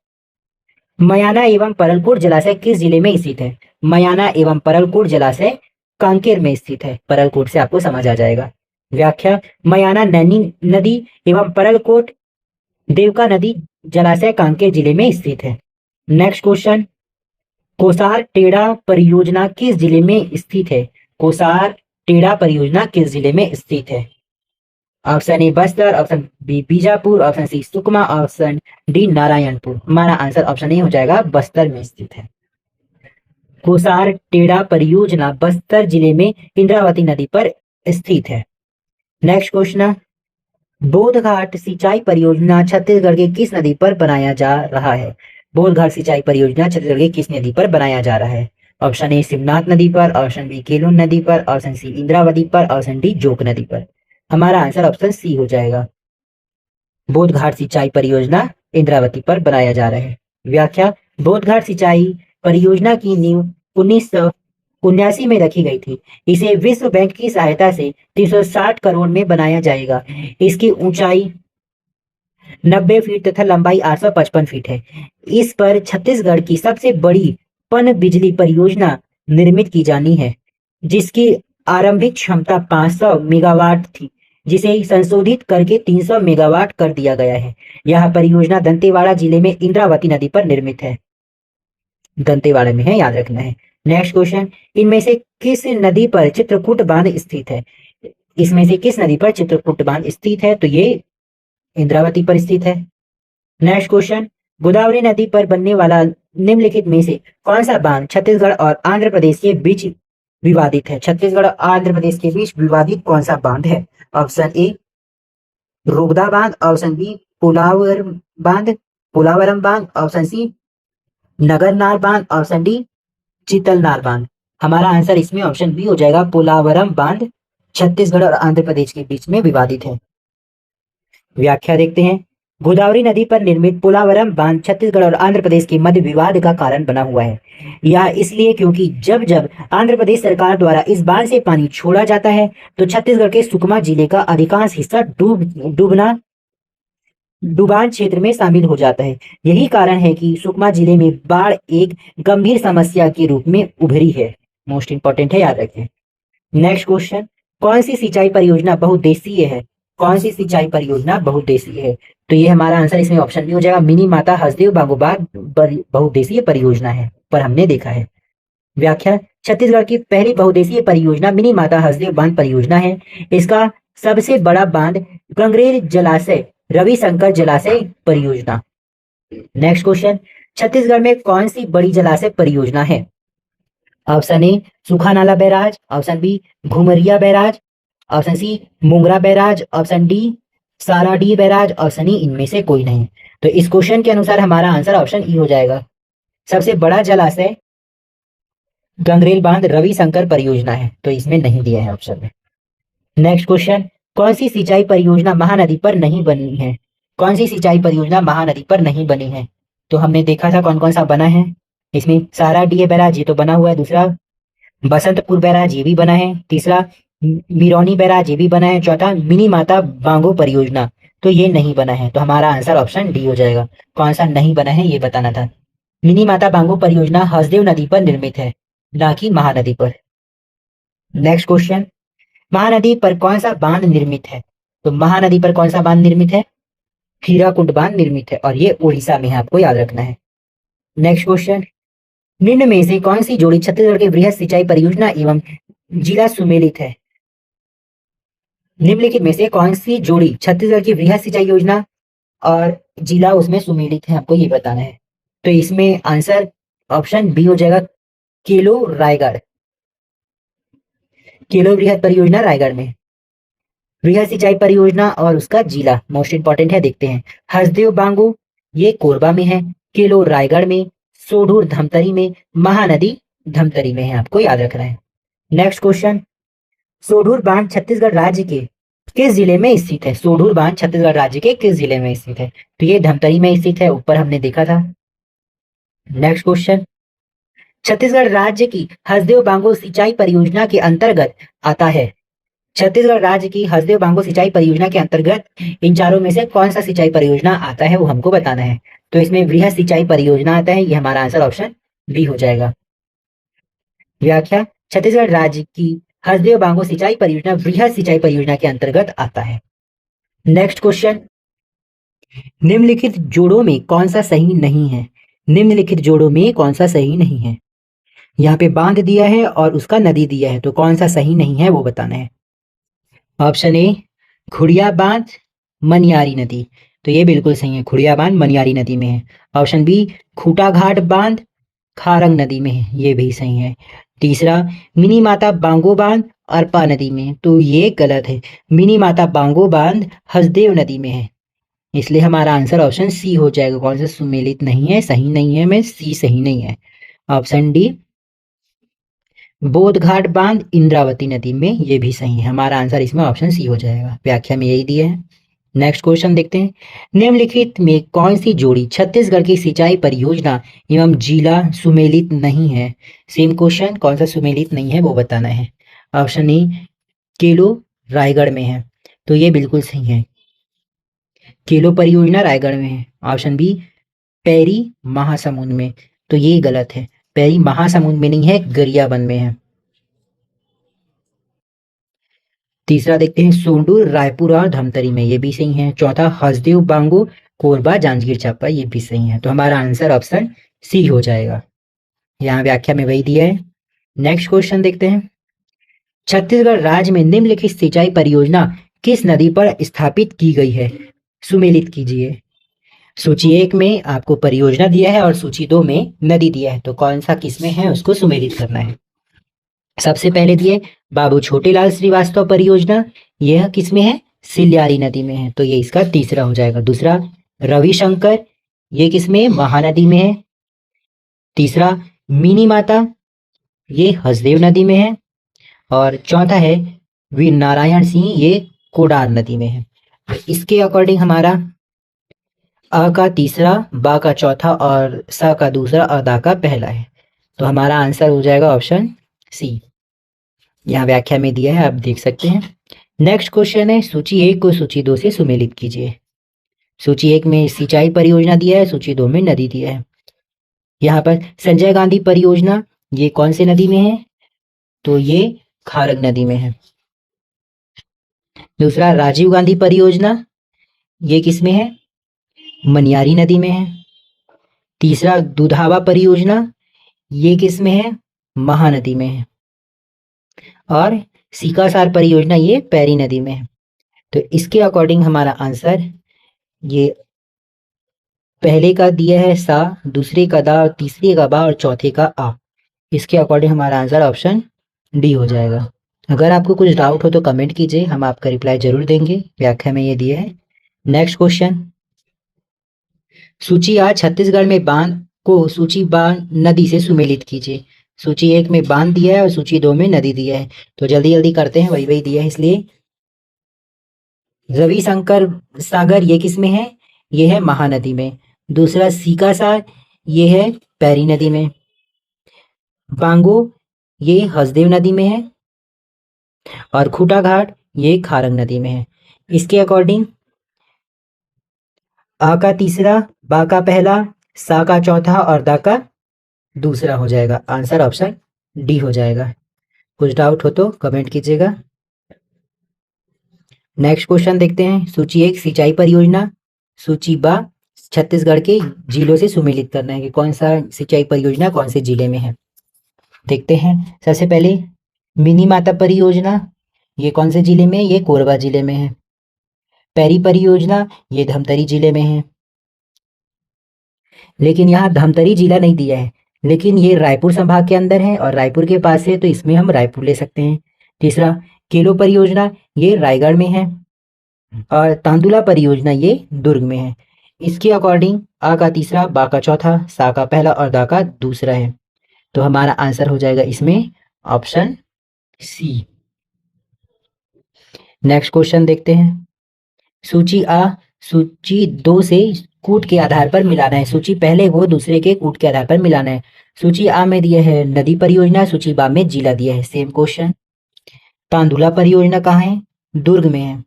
मयाना एवं परलपुर जलाशय किस जिले में स्थित है? मयाना एवं परलपुर जलाशय कांकेर में स्थित है। परलकोट से आपको समझ आ जाएगा। व्याख्या, मयाना नैनी नदी एवं परलकोट देवका नदी जलाशय कांकेर जिले में स्थित है। नेक्स्ट क्वेश्चन, कोसार टेढ़ा परियोजना किस जिले में स्थित है? कोसार टेढ़ा परियोजना किस जिले में स्थित है? Option A Bastar, option B Bijapur, option C Sukma, option D Narayanpur. हमारा आंसर ऑप्शन ए हो जाएगा, बस्तर में स्थित है। कोसार टेढ़ा परियोजना बस्तर जिले में इंद्रावती नदी पर स्थित है। नेक्स्ट क्वेश्चन, बोधघाट सिंचाई परियोजना छत्तीसगढ़ के किस नदी पर बनाया जा रहा है? बोधघाट सिंचाई परियोजना छत्तीसगढ़ के किस नदी पर बनाया जा रहा है? ऑप्शन ए शिवनाथ नदी पर, ऑप्शन बी केलोन नदी पर, ऑप्शन सी इंद्रावती पर, ऑप्शन डी जोक नदी पर। हमारा आंसर ऑप्शन सी हो जाएगा, बोधघाट सिंचाई परियोजना इंद्रावती पर बनाया जा रहा है। व्याख्या, बोधघाट सिंचाई परियोजना की नींव 1979 में रखी गई थी। इसे विश्व बैंक की सहायता से 360 करोड़ में बनाया जाएगा। इसकी ऊंचाई 90 फीट तथा लंबाई 855 फीट है। इस पर छत्तीसगढ़ की सबसे बड़ी पन बिजली परियोजना निर्मित की जानी है, जिसकी आरंभिक क्षमता 500 मेगावाट थी, जिसे संशोधित करके 300 मेगावाट कर दिया गया है। यह परियोजना दंतेवाड़ा जिले में इंद्रावती नदी पर निर्मित है। दंतेवाड़ा में है, याद रखना है। नेक्स्ट क्वेश्चन, इनमें से किस नदी पर चित्रकूट बांध स्थित है? इसमें से किस नदी पर चित्रकूट बांध स्थित है? तो ये इंद्रावती पर स्थित है। नेक्स्ट क्वेश्चन, गोदावरी नदी पर बनने वाला निम्नलिखित में से कौन सा बांध छत्तीसगढ़ और आंध्र प्रदेश के बीच विवादित है? छत्तीसगढ़ और आंध्र प्रदेश के बीच विवादित कौन सा बांध है? ऑप्शन ए रोगदा बांध, ऑप्शन बी पोलावरम बांध, ऑप्शन सी नगरनार बांध, ऑप्शन डी चितलनार बांध। हमारा आंसर इसमें ऑप्शन बी हो जाएगा, पोलावरम बांध छत्तीसगढ़ और आंध्र प्रदेश के बीच में विवादित है। व्याख्या देखते हैं, गोदावरी नदी पर निर्मित पोलावरम बांध छत्तीसगढ़ और आंध्र प्रदेश के मध्य विवाद का कारण बना हुआ है। यह इसलिए क्योंकि जब जब आंध्र प्रदेश सरकार द्वारा इस बांध से पानी छोड़ा जाता है तो छत्तीसगढ़ के सुकमा जिले का अधिकांश हिस्सा डूबान क्षेत्र में शामिल हो जाता है। यही कारण है कि सुकमा जिले में बाढ़ एक गंभीर समस्या के रूप में उभरी है। मोस्ट इंपॉर्टेंट है, याद रखें। नेक्स्ट क्वेश्चन, कौन सी सिंचाई परियोजना बहुउद्देशीय है? कौन सी सिंचाई परियोजना बहुउद्देशीय है? तो ये हमारा आंसर इसमें ऑप्शन बी हो जाएगा, मिनी माता हसदेव बांगो बांध बहुउद्देशीय परियोजना है, पर हमने देखा है। व्याख्या, छत्तीसगढ़ की पहली बहुउद्देशीय परियोजना मिनी माता हसदेव बांध परियोजना है। इसका सबसे बड़ा बांध गंगरेल जलाशय रविशंकर जलाशय परियोजना। नेक्स्ट क्वेश्चन, छत्तीसगढ़ में कौन सी बड़ी जलाशय परियोजना है? ऑप्शन ए सूखा नाला barrage, option B Ghumariya barrage, option C Mungra barrage, option D Saradih barrage, option E इनमें से कोई नहीं। तो इस क्वेश्चन के अनुसार हमारा आंसर ऑप्शन ई हो जाएगा। सबसे बड़ा जलाशय गंगरेल बांध रविशंकर परियोजना है, तो इसमें नहीं दिया है ऑप्शन में। नेक्स्ट क्वेश्चन, कौन सी सिंचाई परियोजना महानदी पर नहीं बनी है? कौन सी सिंचाई परियोजना महानदी पर नहीं बनी है? तो हमने देखा था कौन कौन सा बना है। इसमें साराडीह बैराज ये तो बना हुआ है, दूसरा बसंतपुर बैराज ये भी बना है, तीसरा मिरौनी बैराज ये भी बना है, चौथा मिनी माता बांगो परियोजना तो ये नहीं बना है। तो हमारा आंसर ऑप्शन डी हो जाएगा। कौन सा नहीं बना है ये बताना था। मिनी माता बांगो परियोजना हसदेव नदी पर निर्मित है, ना कि महानदी पर। नेक्स्ट क्वेश्चन, महानदी पर कौन सा बांध निर्मित है? तो महानदी पर कौन सा बांध निर्मित है? हीराकुंड बांध निर्मित है, और ये उड़ीसा में है, आपको याद रखना है। नेक्स्ट क्वेश्चन, निम्न में से कौन सी जोड़ी छत्तीसगढ़ के वृहद सिंचाई परियोजना एवं जिला सुमेलित है? निम्नलिखित में से कौन सी जोड़ी छत्तीसगढ़ की वृहद सिंचाई योजना और जिला उसमें सुमेलित है, आपको ये बताना है। तो इसमें आंसर ऑप्शन बी हो जाएगा, केलो रायगढ़। केलो वृहद परियोजना रायगढ़ में, वृहद सिंचाई परियोजना और उसका जिला मोस्ट इंपॉर्टेंट है, देखते हैं। हसदेव बांगो ये कोरबा में है, केलो रायगढ़ में, सोढूर धमतरी में, महानदी धमतरी में है, आपको याद रखना है। नेक्स्ट क्वेश्चन, सोढूर बांध छत्तीसगढ़ राज्य के किस जिले में स्थित है? सोढूर बांध छत्तीसगढ़ राज्य के किस जिले में स्थित है? तो ये धमतरी में स्थित है, ऊपर हमने देखा था। नेक्स्ट क्वेश्चन, छत्तीसगढ़ राज्य की हसदेव बांगो सिंचाई परियोजना के अंतर्गत आता है। छत्तीसगढ़ राज्य की हसदेव बांगो सिंचाई परियोजना के अंतर्गत इन चारों में से कौन सा सिंचाई परियोजना आता है वो हमको बताना है। तो इसमें वृहद सिंचाई परियोजना आता है, ये हमारा आंसर ऑप्शन बी हो जाएगा। व्याख्या, छत्तीसगढ़ राज्य की हसदेव बांगो सिंचाई परियोजना वृहद सिंचाई परियोजना के अंतर्गत आता है। नेक्स्ट क्वेश्चन, निम्नलिखित जोड़ों में कौन सा सही नहीं है? निम्नलिखित जोड़ों में कौन सा सही नहीं है? यहाँ पे बांध दिया है और उसका नदी दिया है, तो कौन सा सही नहीं है वो बताना है। ऑप्शन ए खुड़िया बांध मनियारी नदी, तो ये बिल्कुल सही है, खुड़िया बांध मनियारी नदी में है। ऑप्शन बी खूटा घाट बांध खारंग नदी में है, ये भी सही है। तीसरा मिनी माता बांगो बांध अरपा नदी में, तो ये गलत है, मिनी माता बांगो बांध हसदेव नदी में है, इसलिए हमारा आंसर ऑप्शन सी हो जाएगा। कौन सा सुमेलित नहीं है, सही नहीं है, में सी सही नहीं है। ऑप्शन डी बोधघाट बांध इंद्रावती नदी में, ये भी सही है, हमारा आंसर इसमें ऑप्शन सी हो जाएगा। व्याख्या में यही दिया है। नेक्स्ट क्वेश्चन देखते हैं, निम्नलिखित में कौन सी जोड़ी छत्तीसगढ़ की सिंचाई परियोजना एवं जिला सुमेलित नहीं है? सेम क्वेश्चन, कौन सा सुमेलित नहीं है वो बताना है। ऑप्शन ए केलो रायगढ़ में है, तो ये बिल्कुल सही है, केलो परियोजना रायगढ़ में है। ऑप्शन बी पैरी महासमुंद में, तो ये गलत है, पैरी महासमुंद में नहीं है, गरियाबंद में है। तीसरा देखते हैं सोंडूर रायपुर और धमतरी में, ये भी सही है। चौथा हसदेव बांगो कोरबा जांजगीर चांपा, ये भी सही है, तो हमारा आंसर ऑप्शन सी हो जाएगा। यहाँ व्याख्या में वही दिया है। नेक्स्ट क्वेश्चन देखते हैं, छत्तीसगढ़ राज्य में निम्नलिखित सिंचाई परियोजना किस नदी पर स्थापित की गई है? सुमेलित कीजिए। सूची 1 में आपको परियोजना दिया है और सूची 2 में नदी दिया है, तो कौन सा किस में है उसको सुमेलित करना है। सबसे पहले दिए बाबू छोटेलाल श्रीवास्तव परियोजना, यह किस में है? सिल्लारी नदी में है, तो ये इसका तीसरा हो जाएगा। दूसरा रविशंकर, ये किस में? महानदी में है। तीसरा मिनी माता, ये हसदेव नदी में है। और चौथा है वीर नारायण सिंह, ये कोडार नदी में है। इसके अकॉर्डिंग हमारा अ का तीसरा, बा का चौथा और सा का दूसरा और दा का पहला है। तो हमारा आंसर हो जाएगा ऑप्शन सी। यहाँ व्याख्या में दिया है, आप देख सकते हैं। नेक्स्ट क्वेश्चन है, सूची 1 को सूची 2 से सुमेलित कीजिए। सूची 1 में सिंचाई परियोजना दिया है, सूची 2 में नदी दिया है। यहाँ पर संजय गांधी परियोजना, ये कौन से नदी में है? तो ये खारग नदी में है। दूसरा, राजीव गांधी परियोजना, ये किस में है? मनियारी नदी में है। तीसरा, दुधावा परियोजना, ये किस में है? महानदी में है। और सीकासार परियोजना, ये पैरी नदी में है। तो इसके अकॉर्डिंग हमारा आंसर, ये पहले का दिया है सा, दूसरे का दा, तीसरे का बा और चौथे का आ। इसके अकॉर्डिंग हमारा आंसर ऑप्शन डी हो जाएगा। अगर आपको कुछ डाउट हो तो कमेंट कीजिए, हम आपका रिप्लाई जरूर देंगे। व्याख्या में ये दिया है। नेक्स्ट क्वेश्चन, सूची 8 छत्तीसगढ़ में बांध को सूची बांध नदी से सुमेलित कीजिए। सूची 1 में बांध दिया है और सूची 2 में नदी दिया है। तो जल्दी जल्दी करते हैं, वही वही दिया है इसलिए। रविशंकर सागर, ये किस में है? ये है महानदी में। दूसरा, सीकासार, ये है पैरी नदी में। बांगो, ये हसदेव नदी में है। और खूटा घाट, ये खारंग नदी में है। इसके अकॉर्डिंग आ का तीसरा, बा का पहला, सा का चौथा और दा का दूसरा हो जाएगा। आंसर ऑप्शन डी हो जाएगा। कुछ डाउट हो तो कमेंट कीजिएगा। नेक्स्ट क्वेश्चन देखते हैं। सूची 1 सिंचाई परियोजना, सूची बा छत्तीसगढ़ के जिलों से सुमेलित करना है कि कौन सा सिंचाई परियोजना कौन से जिले में है। देखते हैं। सबसे पहले मिनी माता परियोजना, ये कौन से जिले में है? ये कोरबा जिले में है। पैरी परियोजना, ये धमतरी जिले में है। लेकिन यहाँ धमतरी जिला नहीं दिया है, लेकिन ये रायपुर संभाग के अंदर है और रायपुर के पास है, तो इसमें हम रायपुर ले सकते हैं। तीसरा, केलो परियोजना, ये रायगढ़ में है। और तांदुला परियोजना, ये दुर्ग में है। इसके अकॉर्डिंग आ का तीसरा, बा का चौथा, सा का पहला और दा का दूसरा है। तो हमारा आंसर हो जाएगा इसमें ऑप्शन सी। नेक्स्ट क्वेश्चन देखते हैं। सूची आ सूची 2 से कूट के आधार पर मिलाना है। सूची पहले वो दूसरे के कूट के आधार पर मिलाना है। सूची आ में दिया है नदी परियोजना, सूची बा में जिला दिया है। Same question. तांदुला परियोजना कहाँ है? दुर्ग में है।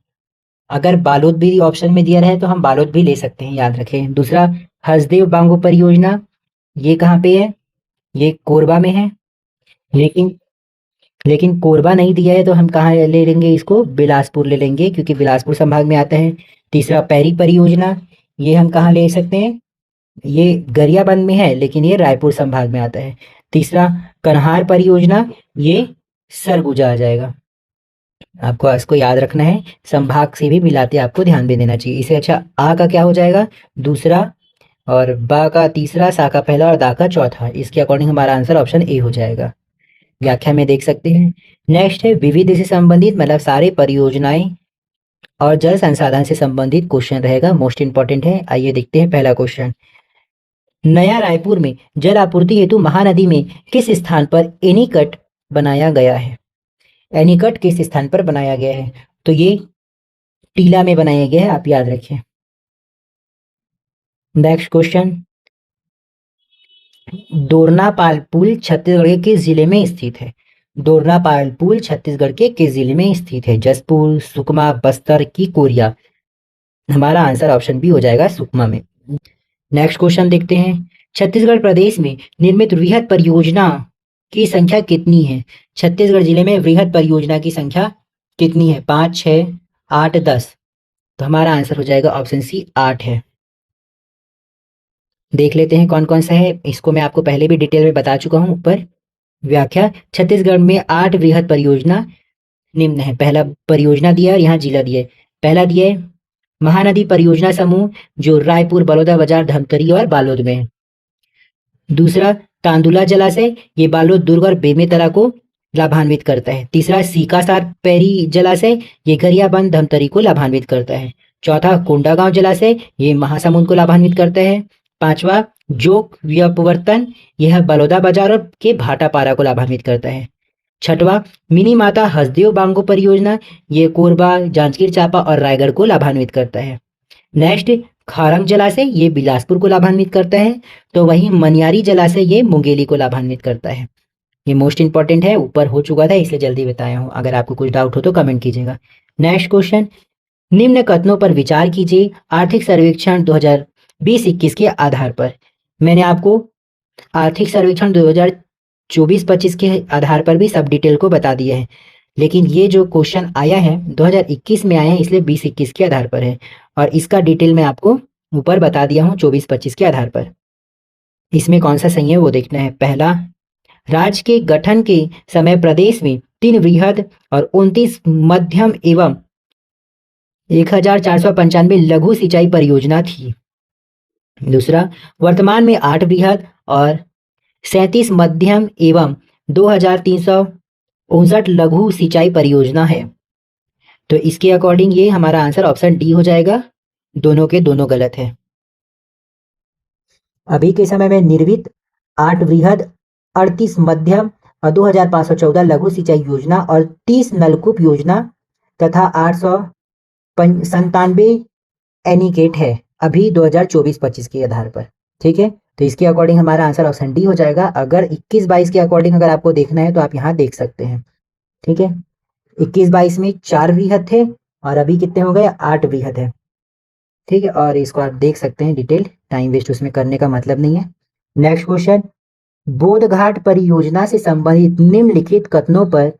अगर बालोद भी ऑप्शन में दिया रहे तो हम बालोद भी ले सकते हैं, याद रखें। दूसरा, हसदेव बांगो परियोजना, ये कहाँ पे है? ये कोरबा में है। लेकिन लेकिन कोरबा नहीं दिया है, तो हम कहाँ ले लेंगे इसको? बिलासपुर ले लेंगे, क्योंकि बिलासपुर संभाग में आता है। तीसरा, पैरी परियोजना, ये हम कहाँ ले सकते हैं? ये गरियाबंद में है, लेकिन ये रायपुर संभाग में आता है। तीसरा, कन्हार परियोजना, ये सरगुजा आ जाएगा। आपको इसको याद रखना है, संभाग से भी मिलाते आपको ध्यान भी देना चाहिए। इससे अच्छा आ का क्या हो जाएगा? दूसरा, और बा का तीसरा, सा का पहला और दा का चौथा। इसके अकॉर्डिंग हमारा आंसर ऑप्शन ए हो जाएगा। व्याख्या में देख सकते हैं। नेक्स्ट है विविध से संबंधित, मतलब सारे परियोजनाएं और जल संसाधन से संबंधित क्वेश्चन रहेगा, मोस्ट इंपॉर्टेंट है। आइए देखते हैं पहला क्वेश्चन। नया रायपुर में जल आपूर्ति हेतु महानदी में किस स्थान पर एनीकट बनाया गया है? एनीकट किस स्थान पर बनाया गया है? तो ये टीला में बनाया गया है, आप याद रखें। नेक्स्ट क्वेश्चन, दोरनापाल पुल छत्तीसगढ़ के किस जिले में स्थित है? दोरनापाल पुल छत्तीसगढ़ के किस जिले में स्थित है? जसपुर, सुकमा, बस्तर की कोरिया? हमारा आंसर ऑप्शन बी हो जाएगा, सुकमा में। नेक्स्ट क्वेश्चन देखते हैं। छत्तीसगढ़ प्रदेश में निर्मित वृहद परियोजना की संख्या कितनी है? छत्तीसगढ़ जिले में वृहद परियोजना की संख्या कितनी है? 5, 6, 8, 10? तो हमारा आंसर हो जाएगा ऑप्शन सी, 8 है। देख लेते हैं कौन कौन सा है। इसको मैं आपको पहले भी डिटेल में बता चुका हूं ऊपर। व्याख्या, छत्तीसगढ़ में 8 वृहद परियोजना निम्न है। पहला परियोजना दिया और यहाँ जिला दिया है। पहला दिया है महानदी परियोजना समूह, जो रायपुर, बलौदाबाजार, धमतरी और बालोद में है। दूसरा, तांदुला जलाशय, ये बालोद, दुर्ग और बेमेतरा को लाभान्वित करता है। तीसरा, सीकासार पैरी जलाशय, ये गरियाबंद, धमतरी को लाभान्वित करता है। चौथा, कोंडागांव जलाशय, ये महासमुंद को लाभान्वित करता है। पांचवा, जोक व्यपवर्तन, यह बलौदाबाजार और के भाटापारा को लाभान्वित करता है। छठवा, मिनी माता हसदेव बांगो परियोजना, ये कोरबा, जांजगीर चांपा और रायगढ़ को लाभान्वित करता है। नेक्स्ट, खारंग जलाशय ये बिलासपुर को लाभान्वित करता है, तो वहीं मनियारी जलाशय ये मुंगेली को लाभान्वित करता है। ये मोस्ट इंपॉर्टेंट है, ऊपर हो चुका था इसलिए जल्दी बताया हूँ। अगर आपको कुछ डाउट हो तो कमेंट कीजिएगा। नेक्स्ट क्वेश्चन, निम्न कथनों पर विचार कीजिए आर्थिक सर्वेक्षण 2020-21 के आधार पर। मैंने आपको आर्थिक सर्वेक्षण 2024-25 के आधार पर भी सब डिटेल को बता दिया है, लेकिन ये जो क्वेश्चन आया है 2021 में आया है, इसलिए 20-21 के आधार पर है, और इसका डिटेल मैं आपको ऊपर बता दिया हूँ 24-25 के आधार पर। इसमें कौन सा सही है वो देखना है। पहला, राज्य के गठन के समय प्रदेश में 3 वृहद और 29 मध्यम एवं 1495 लघु सिंचाई परियोजना थी। दूसरा, वर्तमान में 8 वृहद और 37 मध्यम एवं 2359 लघु सिंचाई परियोजना है। तो इसके अकॉर्डिंग ये हमारा आंसर ऑप्शन डी हो जाएगा। दोनों के दोनों गलत है। अभी के समय में निर्मित 8 वृहद, 38 मध्यम और 2514 लघु सिंचाई योजना और 30 नलकूप योजना तथा 897 एनीकेट है अभी 2024-25 के आधार पर। ठीक है, तो इसके अकॉर्डिंग हमारा आंसर ऑप्शन डी हो जाएगा। अगर 21-22 के अकॉर्डिंग अगर आपको देखना है तो आप यहाँ देख सकते हैं। ठीक है, 21-22 में 4 वृहद थे और अभी कितने हो गए, 8 वृहद है। ठीक है, और इसको आप देख सकते हैं डिटेल, टाइम वेस्ट उसमें करने का मतलब नहीं है। नेक्स्ट क्वेश्चन, बोधघाट परियोजना से संबंधित निम्नलिखित कथनों पर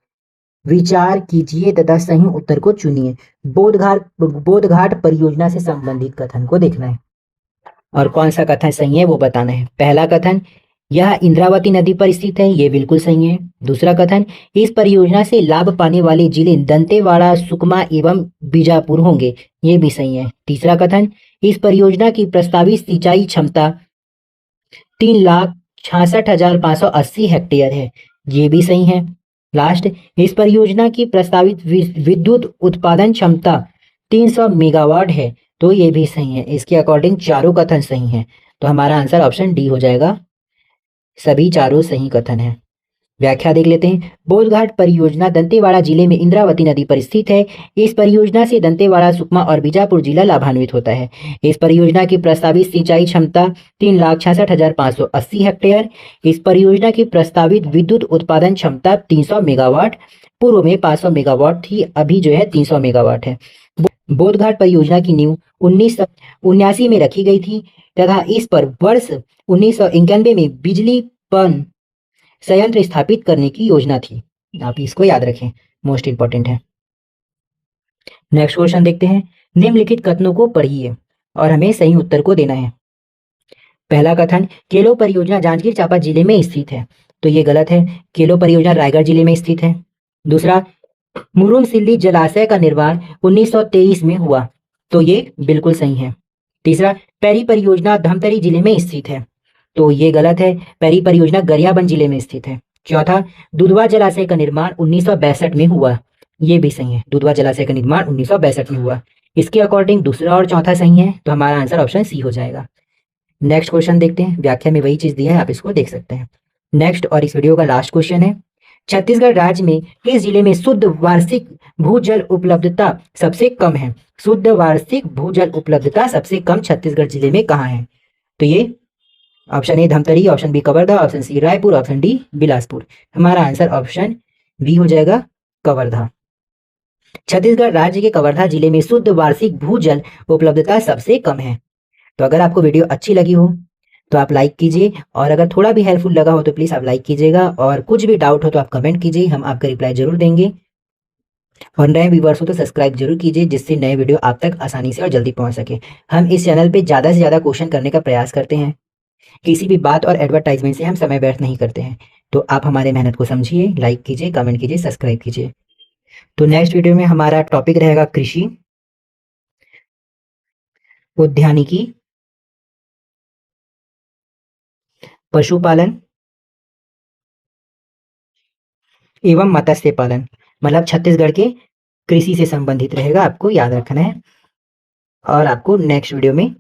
विचार कीजिए तथा सही उत्तर को चुनिए। बोधघाट परियोजना से संबंधित कथन को देखना है और कौन सा कथन सही है वो बताना है। पहला कथन, यह इंद्रावती नदी पर स्थित है, ये बिल्कुल सही है। दूसरा कथन, इस परियोजना से लाभ पाने वाले जिले दंतेवाड़ा, सुकमा एवं बीजापुर होंगे, ये भी सही है। तीसरा कथन, इस परियोजना की प्रस्तावित सिंचाई क्षमता 3,66,580 हेक्टेयर है, ये भी सही है। लास्ट, इस परियोजना की प्रस्तावित विद्युत उत्पादन क्षमता 300 मेगावाट है, तो ये भी सही है। इसके अकॉर्डिंग चारों कथन सही हैं, तो हमारा आंसर ऑप्शन डी हो जाएगा। सभी चारों सही कथन हैं। व्याख्या देख लेते हैं। बोधघाट परियोजना दंतेवाड़ा जिले में इंद्रावती नदी पर स्थित है। इस परियोजना से दंतेवाड़ा, सुकमा और बीजापुर जिला लाभान्वित होता है। इस परियोजना की प्रस्तावित सिंचाई क्षमता 3,66,580 हेक्टेयर। इस परियोजना की प्रस्तावित विद्युत उत्पादन क्षमता 300 मेगावाट, पूर्व में 500 मेगावाट थी, अभी जो है 300 मेगावाट है। बोधघाट परियोजना की नींव 1979 में रखी गई थी तथा इस पर वर्ष 1991 में बिजली पन संयंत्र स्थापित करने की योजना थी। आप इसको याद रखें, मोस्ट इंपॉर्टेंट है। नेक्स्ट क्वेश्चन देखते हैं। निम्नलिखित कथनों को पढ़िए और हमें सही उत्तर को देना है। पहला कथन, केलो परियोजना जांजगीर चांपा जिले में स्थित है, तो ये गलत है। केलो परियोजना रायगढ़ जिले में स्थित है। दूसरा, मुरुम सिल्ली जलाशय का निर्माण 1923 में हुआ, तो ये बिल्कुल सही है। तीसरा, पैरी परियोजना धमतरी जिले में स्थित है, तो ये गलत है। पैरी परियोजना गरियाबंद जिले में स्थित है। चौथा, दुधवा जलाशय का निर्माण 1962 में हुआ, ये भी सही है। दुधवा जलाशय का निर्माण 1962 में हुआ। इसके अकॉर्डिंग दूसरा और चौथा सही है, तो हमारा आंसर ऑप्शन सी हो जाएगा। नेक्स्ट क्वेश्चन देखते हैं। व्याख्या में वही चीज दी है, आप इसको देख सकते हैं। नेक्स्ट और इस वीडियो का लास्ट क्वेश्चन है, छत्तीसगढ़ राज्य में किस जिले में शुद्ध वार्षिक भूजल उपलब्धता सबसे कम है? शुद्ध वार्षिक भूजल उपलब्धता सबसे कम छत्तीसगढ़ जिले में कहाँ है? तो ये option A Dhamtari, option B Kawardha, option C Raipur, option D Bilaspur. हमारा आंसर ऑप्शन बी हो जाएगा, कवर्धा। छत्तीसगढ़ राज्य के कवर्धा जिले में शुद्ध वार्षिक भूजल उपलब्धता सबसे कम है। तो अगर आपको वीडियो अच्छी लगी हो तो आप लाइक कीजिए, और अगर थोड़ा भी हेल्पफुल लगा हो तो प्लीज आप लाइक कीजिएगा, और कुछ भी डाउट हो तो आप कमेंट कीजिए, हम आपका रिप्लाई जरूर देंगे। और नए व्यूवर्स हो तो सब्सक्राइब जरूर कीजिए, जिससे नए वीडियो आप तक आसानी से और जल्दी पहुंच सके। हम इस चैनल पे ज़्यादा से ज़्यादा क्वेश्चन करने का प्रयास करते हैं, किसी भी बात और एडवर्टाइजमेंट से हम समय व्यर्थ नहीं करते हैं। तो आप हमारे मेहनत को समझिए, लाइक कीजिए, कमेंट कीजिए, सब्सक्राइब कीजिए। तो नेक्स्ट वीडियो में हमारा टॉपिक रहेगा कृषि, उद्यानिकी, पशुपालन एवं मत्स्य पालन, मतलब छत्तीसगढ़ के कृषि से संबंधित रहेगा, आपको याद रखना है और आपको नेक्स्ट वीडियो में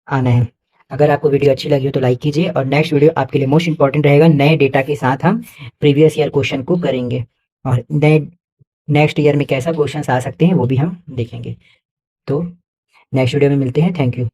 आना है। अगर आपको वीडियो अच्छी लगी हो तो लाइक कीजिए, और नेक्स्ट वीडियो आपके लिए मोस्ट इंपॉर्टेंट रहेगा। नए डेटा के साथ हम प्रीवियस ईयर क्वेश्चन को करेंगे, और नेक्स्ट ईयर में कैसा क्वेश्चन आ सकते हैं वो भी हम देखेंगे। तो नेक्स्ट वीडियो में मिलते हैं। Thank you.